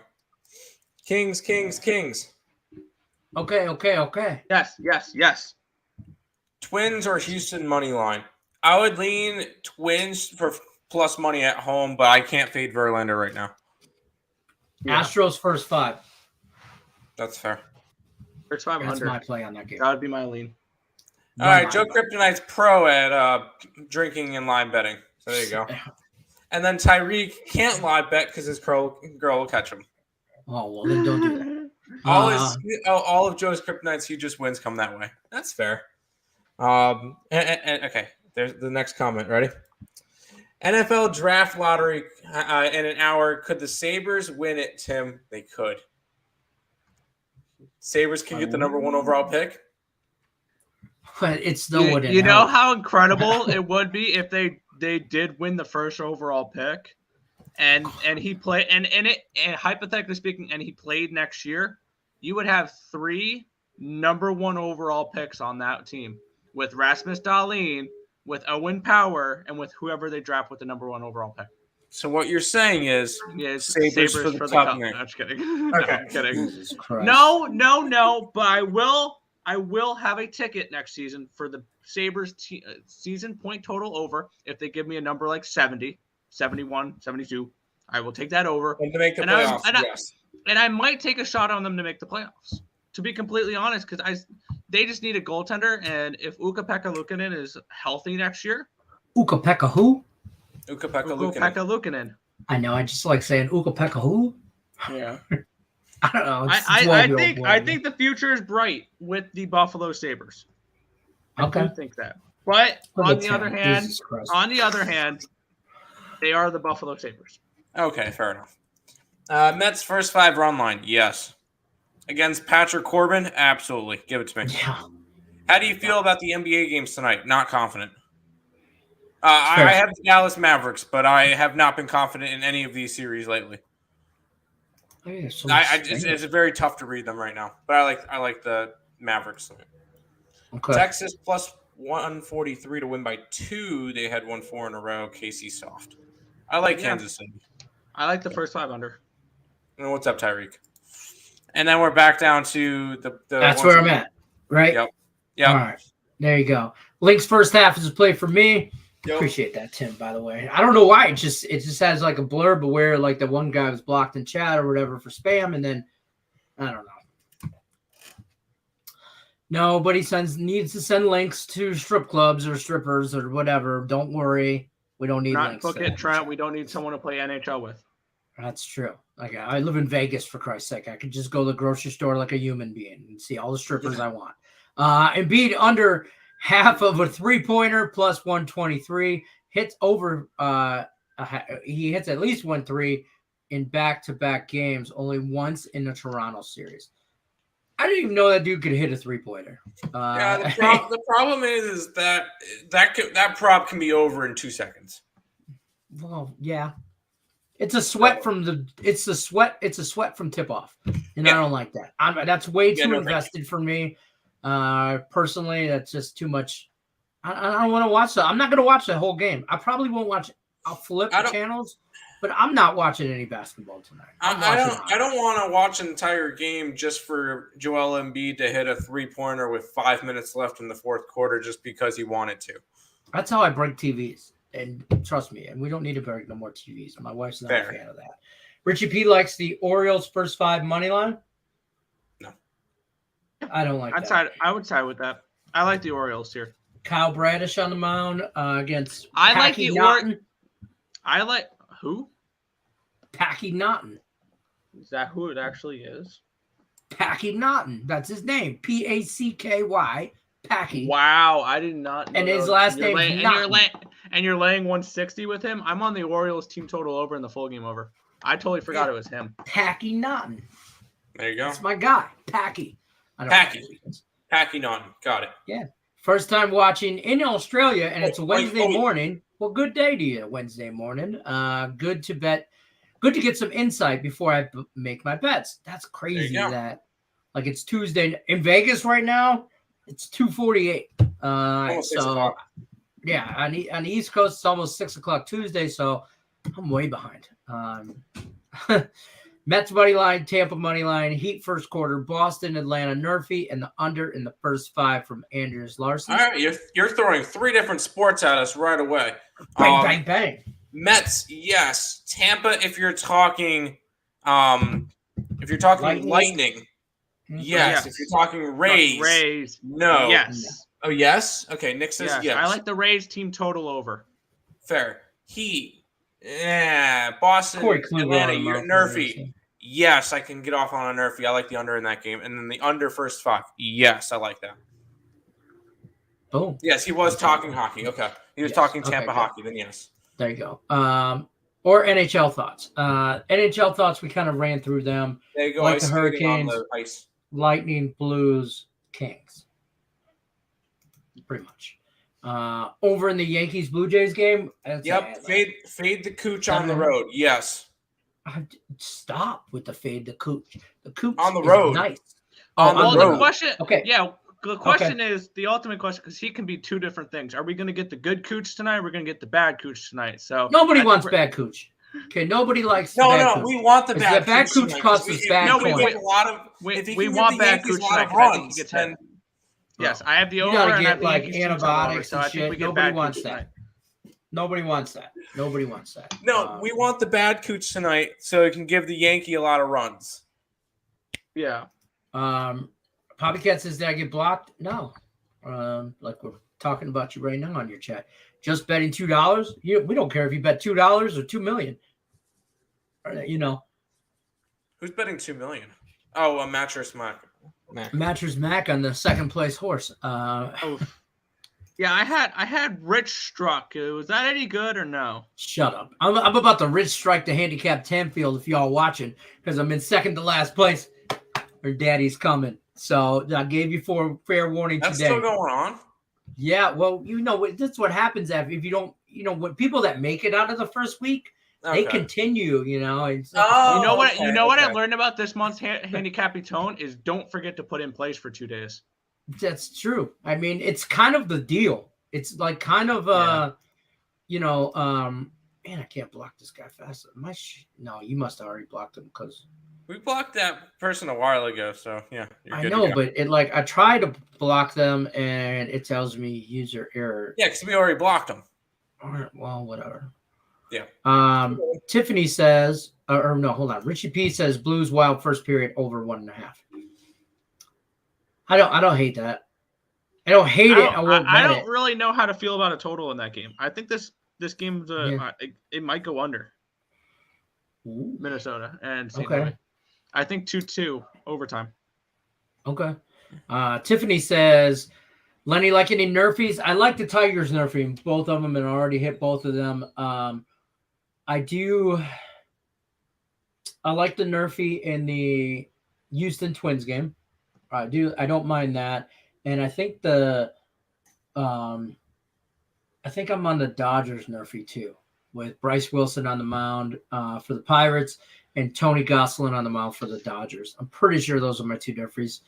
Kings. Okay. Yes. Twins or Houston money line. I would lean Twins for plus money at home, but I can't fade Verlander right now. Yeah. Astros first 5. That's fair. First 5 That's under. my play on that game. That would be my lean. All right, Joe Kryptonite's pro at drinking and live betting. So there you go. And then Tyreek can't live bet because his girl will catch him. Oh, well, then don't do that. All of Joe's Kryptonites, he just wins come that way. That's fair. Okay, there's the next comment. Ready? NFL draft lottery in an hour. Could the Sabres win it, Tim? They could. Sabres can get the number 1 overall pick. But it still wouldn't. You know how incredible it would be if they did win the first overall pick. And he played and hypothetically speaking, and he played next year, you would have 3 number 1 overall picks on that team with Rasmus Dahlin, with Owen Power, and with whoever they draft with the number 1 overall pick. So what you're saying is Sabres for the cup. No, I'm just kidding. Okay. No, I'm kidding. No. But I will have a ticket next season for the Sabres season point total over if they give me a number like 70. 71, 72. I will take that over. And to make the playoffs, yes. And I might take a shot on them to make the playoffs. To be completely honest, because they just need a goaltender, and if Ukko-Pekka Luukkonen is healthy next year. Ukko-Pekka who? Ukko-Pekka Luukkonen. I know. I just like saying Ukko-Pekka who? Yeah. I don't know. I think the future is bright with the Buffalo Sabres. Okay. I do think that. But on the other hand, they are the Buffalo Sabres. Okay, fair enough. Mets first 5 run line, yes. Against Patrick Corbin, absolutely. Give it to me. Yeah. How do you feel about the NBA games tonight? Not confident. I have the Dallas Mavericks, but I have not been confident in any of these series lately. It's very tough to read them right now, but I like the Mavericks. Okay. Texas plus 143 to win by 2. They had won 4 in a row. KC soft. I like Kansas City. I like the first 5 under. And what's up, Tyreek? And then we're back down to the That's where I'm at, right? Yep. All right. There you go. Link's first half is a play for me. Yep. Appreciate that, Tim, by the way. I don't know why. It just has like a blurb of where like the one guy was blocked in chat or whatever for spam, and then I don't know. Nobody needs to send links to strip clubs or strippers or whatever. Don't worry. We don't need Not links. book it, Trent. We don't need someone to play NHL with. That's true. Like I live in Vegas, for Christ's sake. I could just go to the grocery store like a human being and see all the strippers I want. Embiid under half of a 3-pointer plus 123 hits over. He hits at least 1 3 in back-to-back games, only once in the Toronto series. I didn't even know that dude could hit a 3-pointer. The problem is that prop can be over in 2 seconds. Well, yeah. It's a sweat from it's a sweat from tip off. And I don't like that. That's way too invested for me. Personally, that's just too much. I don't want to watch that. I'm not going to watch the whole game. I probably won't watch it. I'll flip the channels, but I'm not watching any basketball tonight. I don't want to watch an entire game just for Joel Embiid to hit a 3-pointer with 5 minutes left in the fourth quarter just because he wanted to. That's how I break TVs. And trust me, and we don't need to break no more TVs. My wife's not a fan of that. Richie P likes the Orioles first 5 money line. No. I don't like that. I would side with that. I like the Orioles here. Kyle Bradish on the mound against Packy Naughton. I like who? Packy Naughton. Is that who it actually is? Packy Naughton. That's his name. Packy. Packy. Wow, I did not know. And his last name is Naughton. And you're laying 160 with him? I'm on the Orioles team total over in the full game over. I totally forgot it was him. Packy Naughton. There you go. That's my guy. Packy. Packy Naughton. Got it. Yeah. First time watching in Australia, and it's a Wednesday morning. Well, good day to you, Wednesday morning. Good to bet. Good to get some insight before I make my bets. That's crazy that, like, it's Tuesday in Vegas right now. It's 2:48. So, yeah, on the East Coast, it's almost 6 o'clock Tuesday, so I'm way behind. Mets money line, Tampa money line, Heat first quarter, Boston, Atlanta, Nerfy, and the under in the first 5 from Anders Larson. All right, you're throwing 3 different sports at us right away. Bang, bang, bang. Mets, yes. Tampa, if you're talking lightning. Yes. If you're talking Rays. No. Yes. Oh, yes? Okay, Nick says yes. I like the Rays team total over. Fair. Heat. Yeah. Boston, Atlanta, Nerfy. Yes, I can get off on a Nerfy. I like the under in that game. And then the under first 5. Yes, I like that. Boom. Yes, he was talking hockey. Okay. He was talking Tampa hockey. Then yes. There you go. Or NHL thoughts. NHL thoughts, we kind of ran through them. There you go. Like the Hurricanes, Lightning, Blues, Kings. Pretty much. Over in the Yankees Blue Jays game. Fade the Cooch on the road. Yes. Stop with the fade the Cooch. The Cooch on the road. Nice. On the road. The question. Okay. Yeah. The question is the ultimate question, because he can be 2 different things. Are we going to get the good Cooch tonight? Or are we going to get the bad Cooch tonight? So nobody wants bad Cooch. Okay, nobody likes bad Cooch. We want the bad Cooch. Bad Cooch costs us bad points. We want bad Cooch tonight. I think he gets hit. Yes, I have the over. You gotta get like antibiotics so and shit. Nobody wants that. Nobody wants that. No, we want the bad Cooch tonight so it can give the Yankee a lot of runs. Yeah. Poppycat says, did I get blocked? No. Like we're talking about you right now on your chat. Just betting $2. We don't care if you bet $2 or $2 million. Who's betting $2 million? Oh, a Mattress Mac. Mattress Mac on the second place horse. Yeah, I had Rich Struck. Was that any good or no? Shut up. I'm about to Rich Strike the handicap 10 field if y'all watching, because I'm in second to last place. Or daddy's coming. So I gave you fair warning That's today. That's still going on? Yeah, well, that's what happens if you don't, when people that make it out of the first week, they continue, It's like, you know what I learned about this month's handicapping tone is don't forget to put in place for 2 days. That's true. I mean, it's kind of the deal. It's like kind of, man, I can't block this guy fast. No, you must have already blocked him because we blocked that person a while ago. So yeah, I know, but I try to block them and it tells me user error. Yeah, because we already blocked them. All right, well, whatever. Yeah. Tiffany says, or no, hold on. Richie P says Blues Wild first period over 1.5. I don't hate that. I don't hate it. I won't bet I don't it. really know how to feel about a total in that game. I think this this game's it might go under. Ooh. Minnesota and St. Okay. Louis. I think 2-2 overtime. Okay. Tiffany says, Lenny, like any Nerfies? I like the Tigers Nerfing, both of them, and I already hit both of them. I like the Nerfy in the Houston Twins game. I don't mind that. And I think I think I'm on the Dodgers Nerfy too, with Bryce Wilson on the mound for the Pirates and Tony Gosselin on the mound for the Dodgers. I'm pretty sure those are my two Nerfies.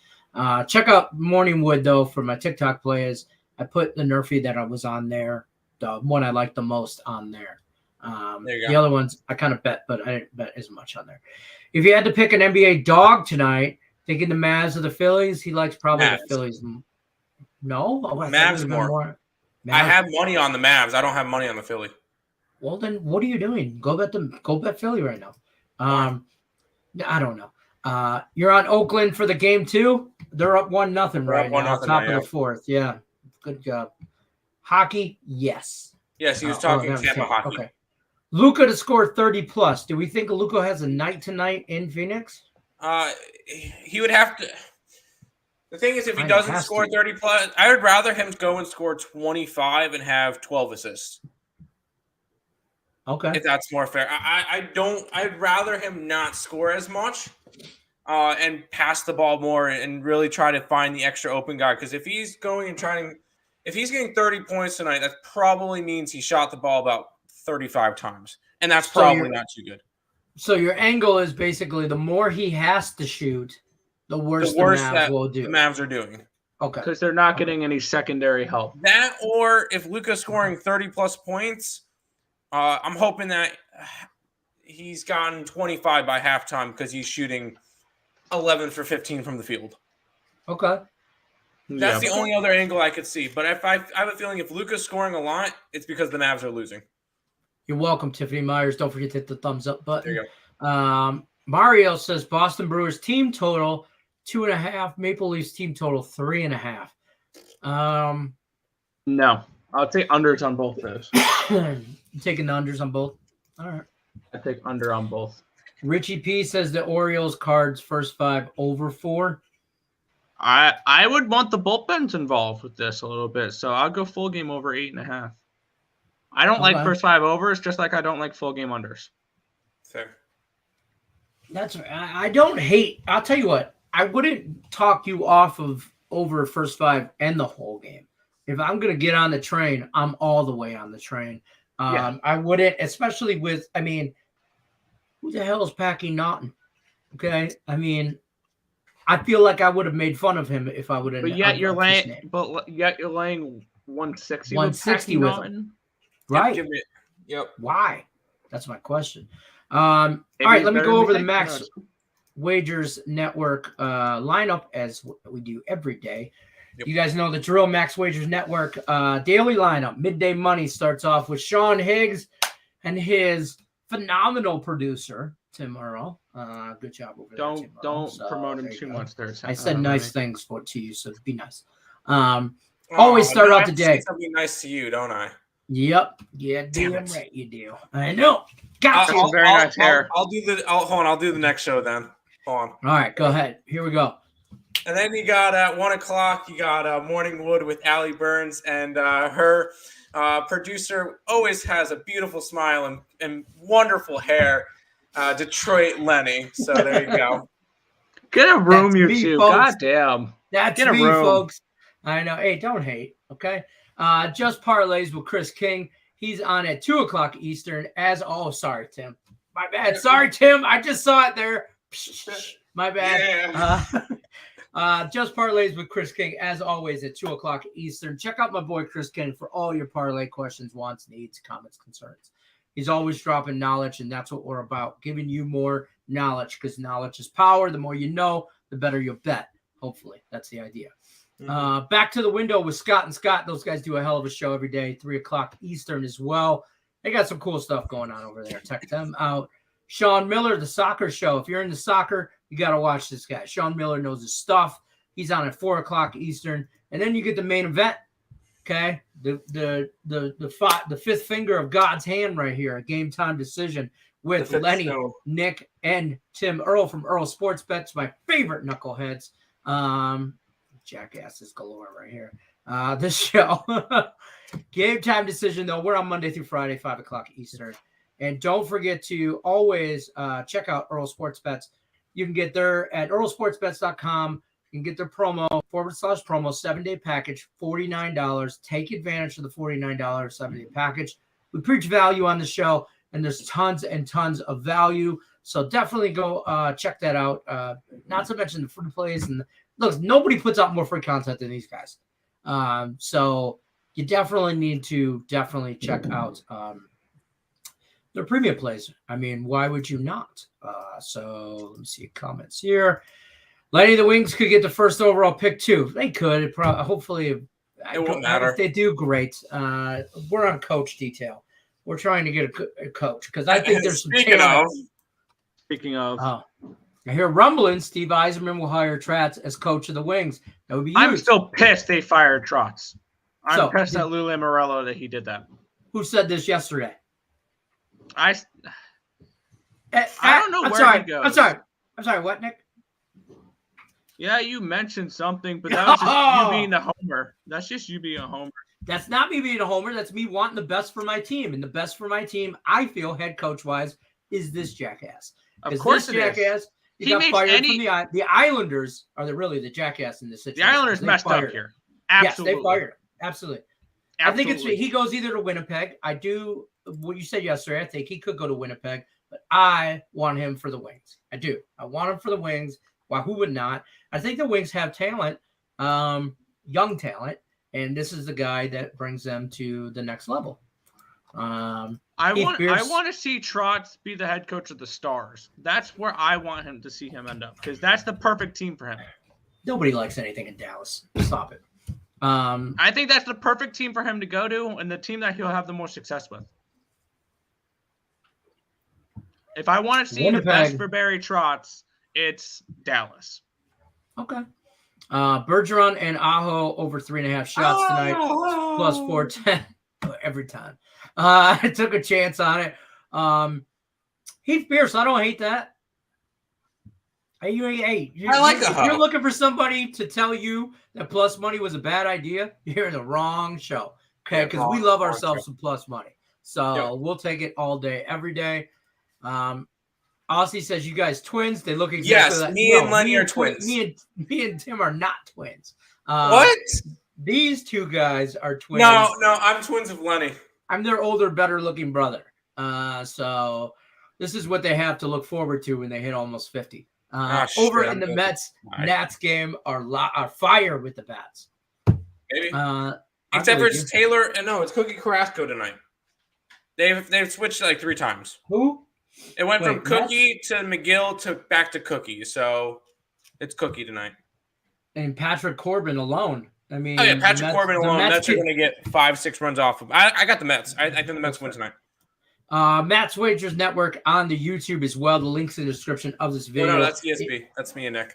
Check out Morningwood, though, for my TikTok plays. I put the Nerfy that I was on there, the one I like the most on there. The other ones I kind of bet, but I didn't bet as much on there. If you had to pick an NBA dog tonight, thinking the Mavs or the Phillies, he likes probably the Phillies. No? Mavs more. Mavs. I have money on the Mavs. I don't have money on the Philly. Well, then what are you doing? Go bet Philly right now. I don't know. You're on Oakland for the game too. They're up 1-0 right now. Top of the fourth. Yeah, good job. Hockey, yes. Yes, he was talking Tampa hockey. Okay. Luka to score 30+. Do we think Luka has a night tonight in Phoenix? He would have to. The thing is, if he doesn't score 30+, I would rather him go and score 25 and have 12 assists. Okay. If that's more fair. I'd rather him not score as much and pass the ball more and really try to find the extra open guy. Because if he's going and if he's getting 30 points tonight, that probably means he shot the ball about 35 times. And that's probably not too good. So your angle is basically the more he has to shoot, the worse the Mavs will do. The Mavs are doing. Okay. Because they're not getting any secondary help. That, or if Luka's scoring 30+ points, I'm hoping that he's gotten 25 by halftime because he's shooting 11 for 15 from the field. Okay. That's the only other angle I could see. But if I have a feeling if Luka's scoring a lot, it's because the Mavs are losing. You're welcome, Tiffany Myers. Don't forget to hit the thumbs up button. There you go. Mario says Boston Brewers team total 2.5. Maple Leafs team total 3.5. No, I'll take unders on both those. You taking the unders on both? All right. I take under on both. Richie P says the Orioles cards first 5 over 4. I would want the bullpens involved with this a little bit, so I'll go full game over 8.5. I don't like first 5 overs, just like I don't like full game unders. Fair. That's right. I don't hate. I'll tell you what. I wouldn't talk you off of over first 5 and the whole game. If I'm going to get on the train, I'm all the way on the train. I wouldn't, especially with, who the hell is Packy Naughton? Okay. I feel like I would have made fun of him if I would have. But yet you're laying 160. 160 with him. Right. Yep. Why? That's my question. All right, let me go over the Max Wagers Network lineup as we do every day. Yep. You guys know the drill. Max Wagers Network daily lineup. Midday Money starts off with Sean Higgs and his phenomenal producer, Tim Earl. Good job over there, Tim Earl. Don't promote him too much there. I said nice things to you, so be nice. Always start out the day. Something nice to you, don't I? Yep. Yeah, damn right you do. I know. Got you. Very nice hair. I'll do the next show then. Hold on. All right, go ahead. Here we go. And then you got at 1 o'clock, you got Morningwood with Allie Burns, and her producer always has a beautiful smile and wonderful hair, Detroit Lenny. So there you go. Get a room, That's you me, two. Folks. God damn. That's Get a me, room. folks. I know. Hey, don't hate, okay? Just Parlays with Chris King. He's on at 2 o'clock Eastern. Sorry, Tim. My bad. Sorry, Tim. I just saw it there. My bad. Yeah. Just Parlays with Chris King, as always, at 2 o'clock Eastern. Check out my boy Chris King for all your parlay questions, wants, needs, comments, concerns. He's always dropping knowledge, and that's what we're about, giving you more knowledge, because knowledge is power. The more you know, the better you'll bet. Hopefully, that's the idea. Mm-hmm. Back to the window with Scott and Scott. Those guys do a hell of a show every day, 3 o'clock Eastern as well. They got some cool stuff going on over there. Check them out. Sean Miller, the soccer show. If you're into soccer, you got to watch this guy. Sean Miller knows his stuff. He's on at 4 o'clock Eastern. And then you get the main event, Okay, the fifth finger of God's hand right here. A game time decision with Lenny, Nick, and Tim Earl from Earl Sports Bets, my favorite knuckleheads. Jackasses galore right here. This show. Game time decision, though. We're on Monday through Friday, 5 o'clock Eastern. And don't forget to always check out Earl Sports Bets. You can get there at earlsportsbets.com. You can get their promo, / promo, 7-day package, $49. Take advantage of the $49 7-day package. We preach value on the show, and there's tons and tons of value. So definitely go check that out. Not to mention the free plays. And look, nobody puts out more free content than these guys. So you definitely need to check out their premium plays. I mean, why would you not? So let me see comments here. Lenny, the Wings could get the first overall pick too. They could. Hopefully, it won't matter. If they do, great. We're on coach detail. We're trying to get a coach because I think there's some talent. Speaking of, I hear rumbling. Steve Yzerman will hire Trotz as coach of the Wings. That would be huge. I'm still pissed they fired Trotz. I'm pissed at Lou Lamoriello that he did that. Who said this yesterday? I don't know where he goes. I'm sorry. What, Nick? Yeah, you mentioned something, but that was just you being a homer. That's just you being a homer. That's not me being a homer. That's me wanting the best for my team. And the best for my team, I feel, head coach-wise, is this jackass. Of course this jackass, he got fired from the Islanders. Are really the jackass in this situation? The Islanders messed up here. Absolutely. Yes, they fired him. Absolutely. I think he goes either to Winnipeg. I do what you said yesterday. I think he could go to Winnipeg, but I want him for the Wings. I do. I want him for the Wings. Why? Who would not? I think the Wings have talent, young talent, and this is the guy that brings them to the next level. I want to see Trotz be the head coach of the Stars. That's where I want him to see him end up because that's the perfect team for him. Nobody likes anything in Dallas. Stop it. I think that's the perfect team for him to go to and the team that he'll have the most success with. If I want to see the best for Barry Trotz, it's Dallas. Okay. Bergeron and Aho over 3.5 shots tonight, plus 410 every time. I took a chance on it. Heath Pierce, I don't hate that. I like Aho. If you're looking for somebody to tell you that plus money was a bad idea, you're in the wrong show. Okay, because we love ourselves some plus money. So we'll take it all day, every day. Aussie says you guys twins. They look exactly like me and Lenny are twins. Me and Tim are not twins. What? These two guys are twins. No, I'm twins of Lenny. I'm their older, better looking brother. So this is what they have to look forward to when they hit almost 50. Over in the Nats game are fire with the bats. Maybe. Except for it's Taylor and it's Cookie Carrasco tonight. They've switched like 3 times. Who? It went from Cookie to McGill to back to Cookie, so it's Cookie tonight. And Patrick Corbin alone. I mean, Patrick Corbin alone. Mets are going to get 5-6 runs off of. I got the Mets. I think the Mets win tonight. Matt's Wagers Network on the YouTube as well. The link's in the description of this video. No, that's ESP. That's me and Nick.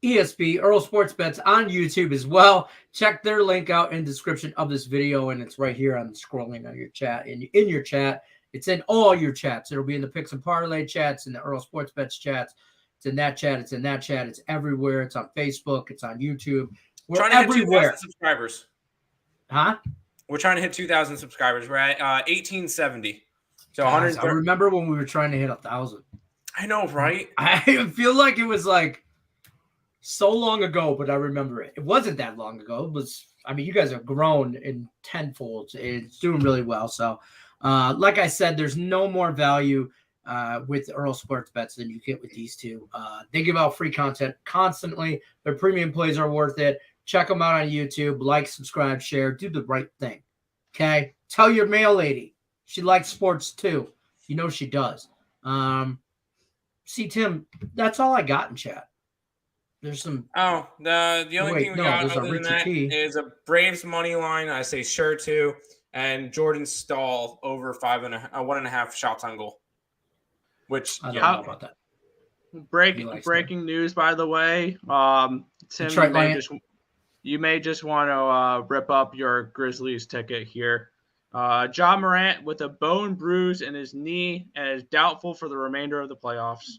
ESP, Earl Sports Bets on YouTube as well. Check their link out in the description of this video, and it's right here on scrolling on your chat. In your chat. It's in all your chats. It'll be in the Picks and Parlay chats, in the Earl Sports Bets chats. It's in that chat. It's in that chat. It's everywhere. It's on Facebook. It's on YouTube. We're trying to everywhere. Hit 2,000 subscribers. Huh? We're trying to hit 2,000 subscribers. We're at 1,870. So I remember when we were trying to hit 1,000. I know, right? I feel like it was like so long ago, but I remember it. It wasn't that long ago. It was. I mean, you guys have grown in tenfold. It's doing really well. So. Like I said, there's no more value with Earl Sports Bets than you get with these two. They give out free content constantly. Their premium plays are worth it. Check them out on YouTube. Like, subscribe, share. Do the right thing. Okay? Tell your mail lady. She likes sports too. You know she does. See, Tim, that's all I got in chat. There's some. The only thing we got other than that is a Braves money line. I say sure to. And Jordan Stahl over 1.5 shots on goal. Which I don't know about that. Breaking news, by the way. Tim you may just want to rip up your Grizzlies ticket here. Ja Morant with a bone bruise in his knee and is doubtful for the remainder of the playoffs.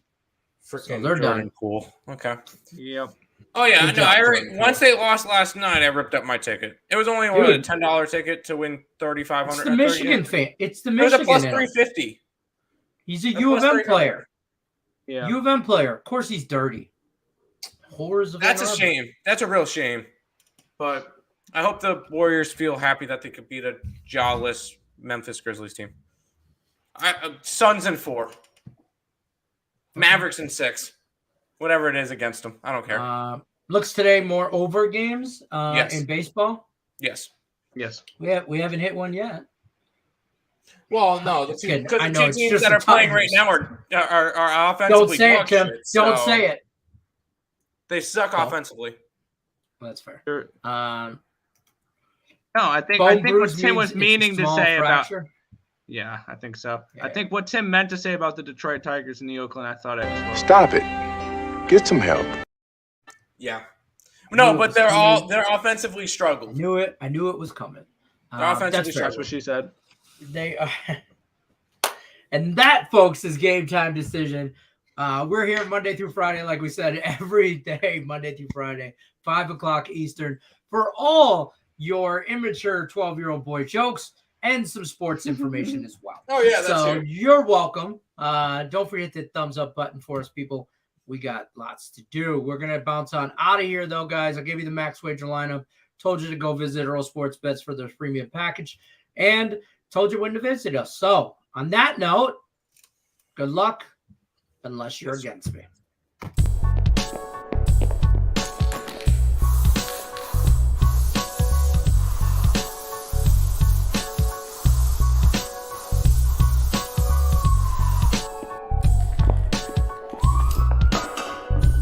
Freaking they're Jordan done. Poole. Okay. Yep. Oh yeah, Good no. job, Once they lost last night, I ripped up my ticket. It was only a $10 ticket to win $3,500. It's the Michigan fan. It's the It was Michigan. a plus 350. He's a U of M player. Yeah. U of M player. Of course, he's dirty. Horrors of That's Ann a Arbor. shame. That's a real shame. But I hope the Warriors feel happy that they could beat a jawless Memphis Grizzlies team. Suns in 4. Mavericks in 6. Whatever it is against them. I don't care. Looks today more over games Yes. in baseball. Yes. We haven't hit one yet. Well, no, because the two teams that are playing right now are offensively. Don't say it, Tim. Don't say it. They suck offensively. Well, that's fair. No, I think what Tim was meaning to say about. Yeah, I think so. Yeah. I think what Tim meant to say about the Detroit Tigers and the Oakland Athletics. Stop it. Get some help. Yeah. No, but they're offensively struggled. I knew it was coming. They're offensively struggled. That's what she said. They are. And that, folks, is Game Time Decision. We're here Monday through Friday, like we said, every day, Monday through Friday, 5 o'clock Eastern, for all your immature 12-year-old boy jokes and some sports information as well. Oh, yeah, that's so it. You're welcome. Don't forget the thumbs up button for us, people. We got lots to do. We're going to bounce on out of here, though, guys. I'll give you the max wager lineup. Told you to go visit Earl Sports Bets for their premium package. And told you when to visit us. So, on that note, good luck, unless you're against me.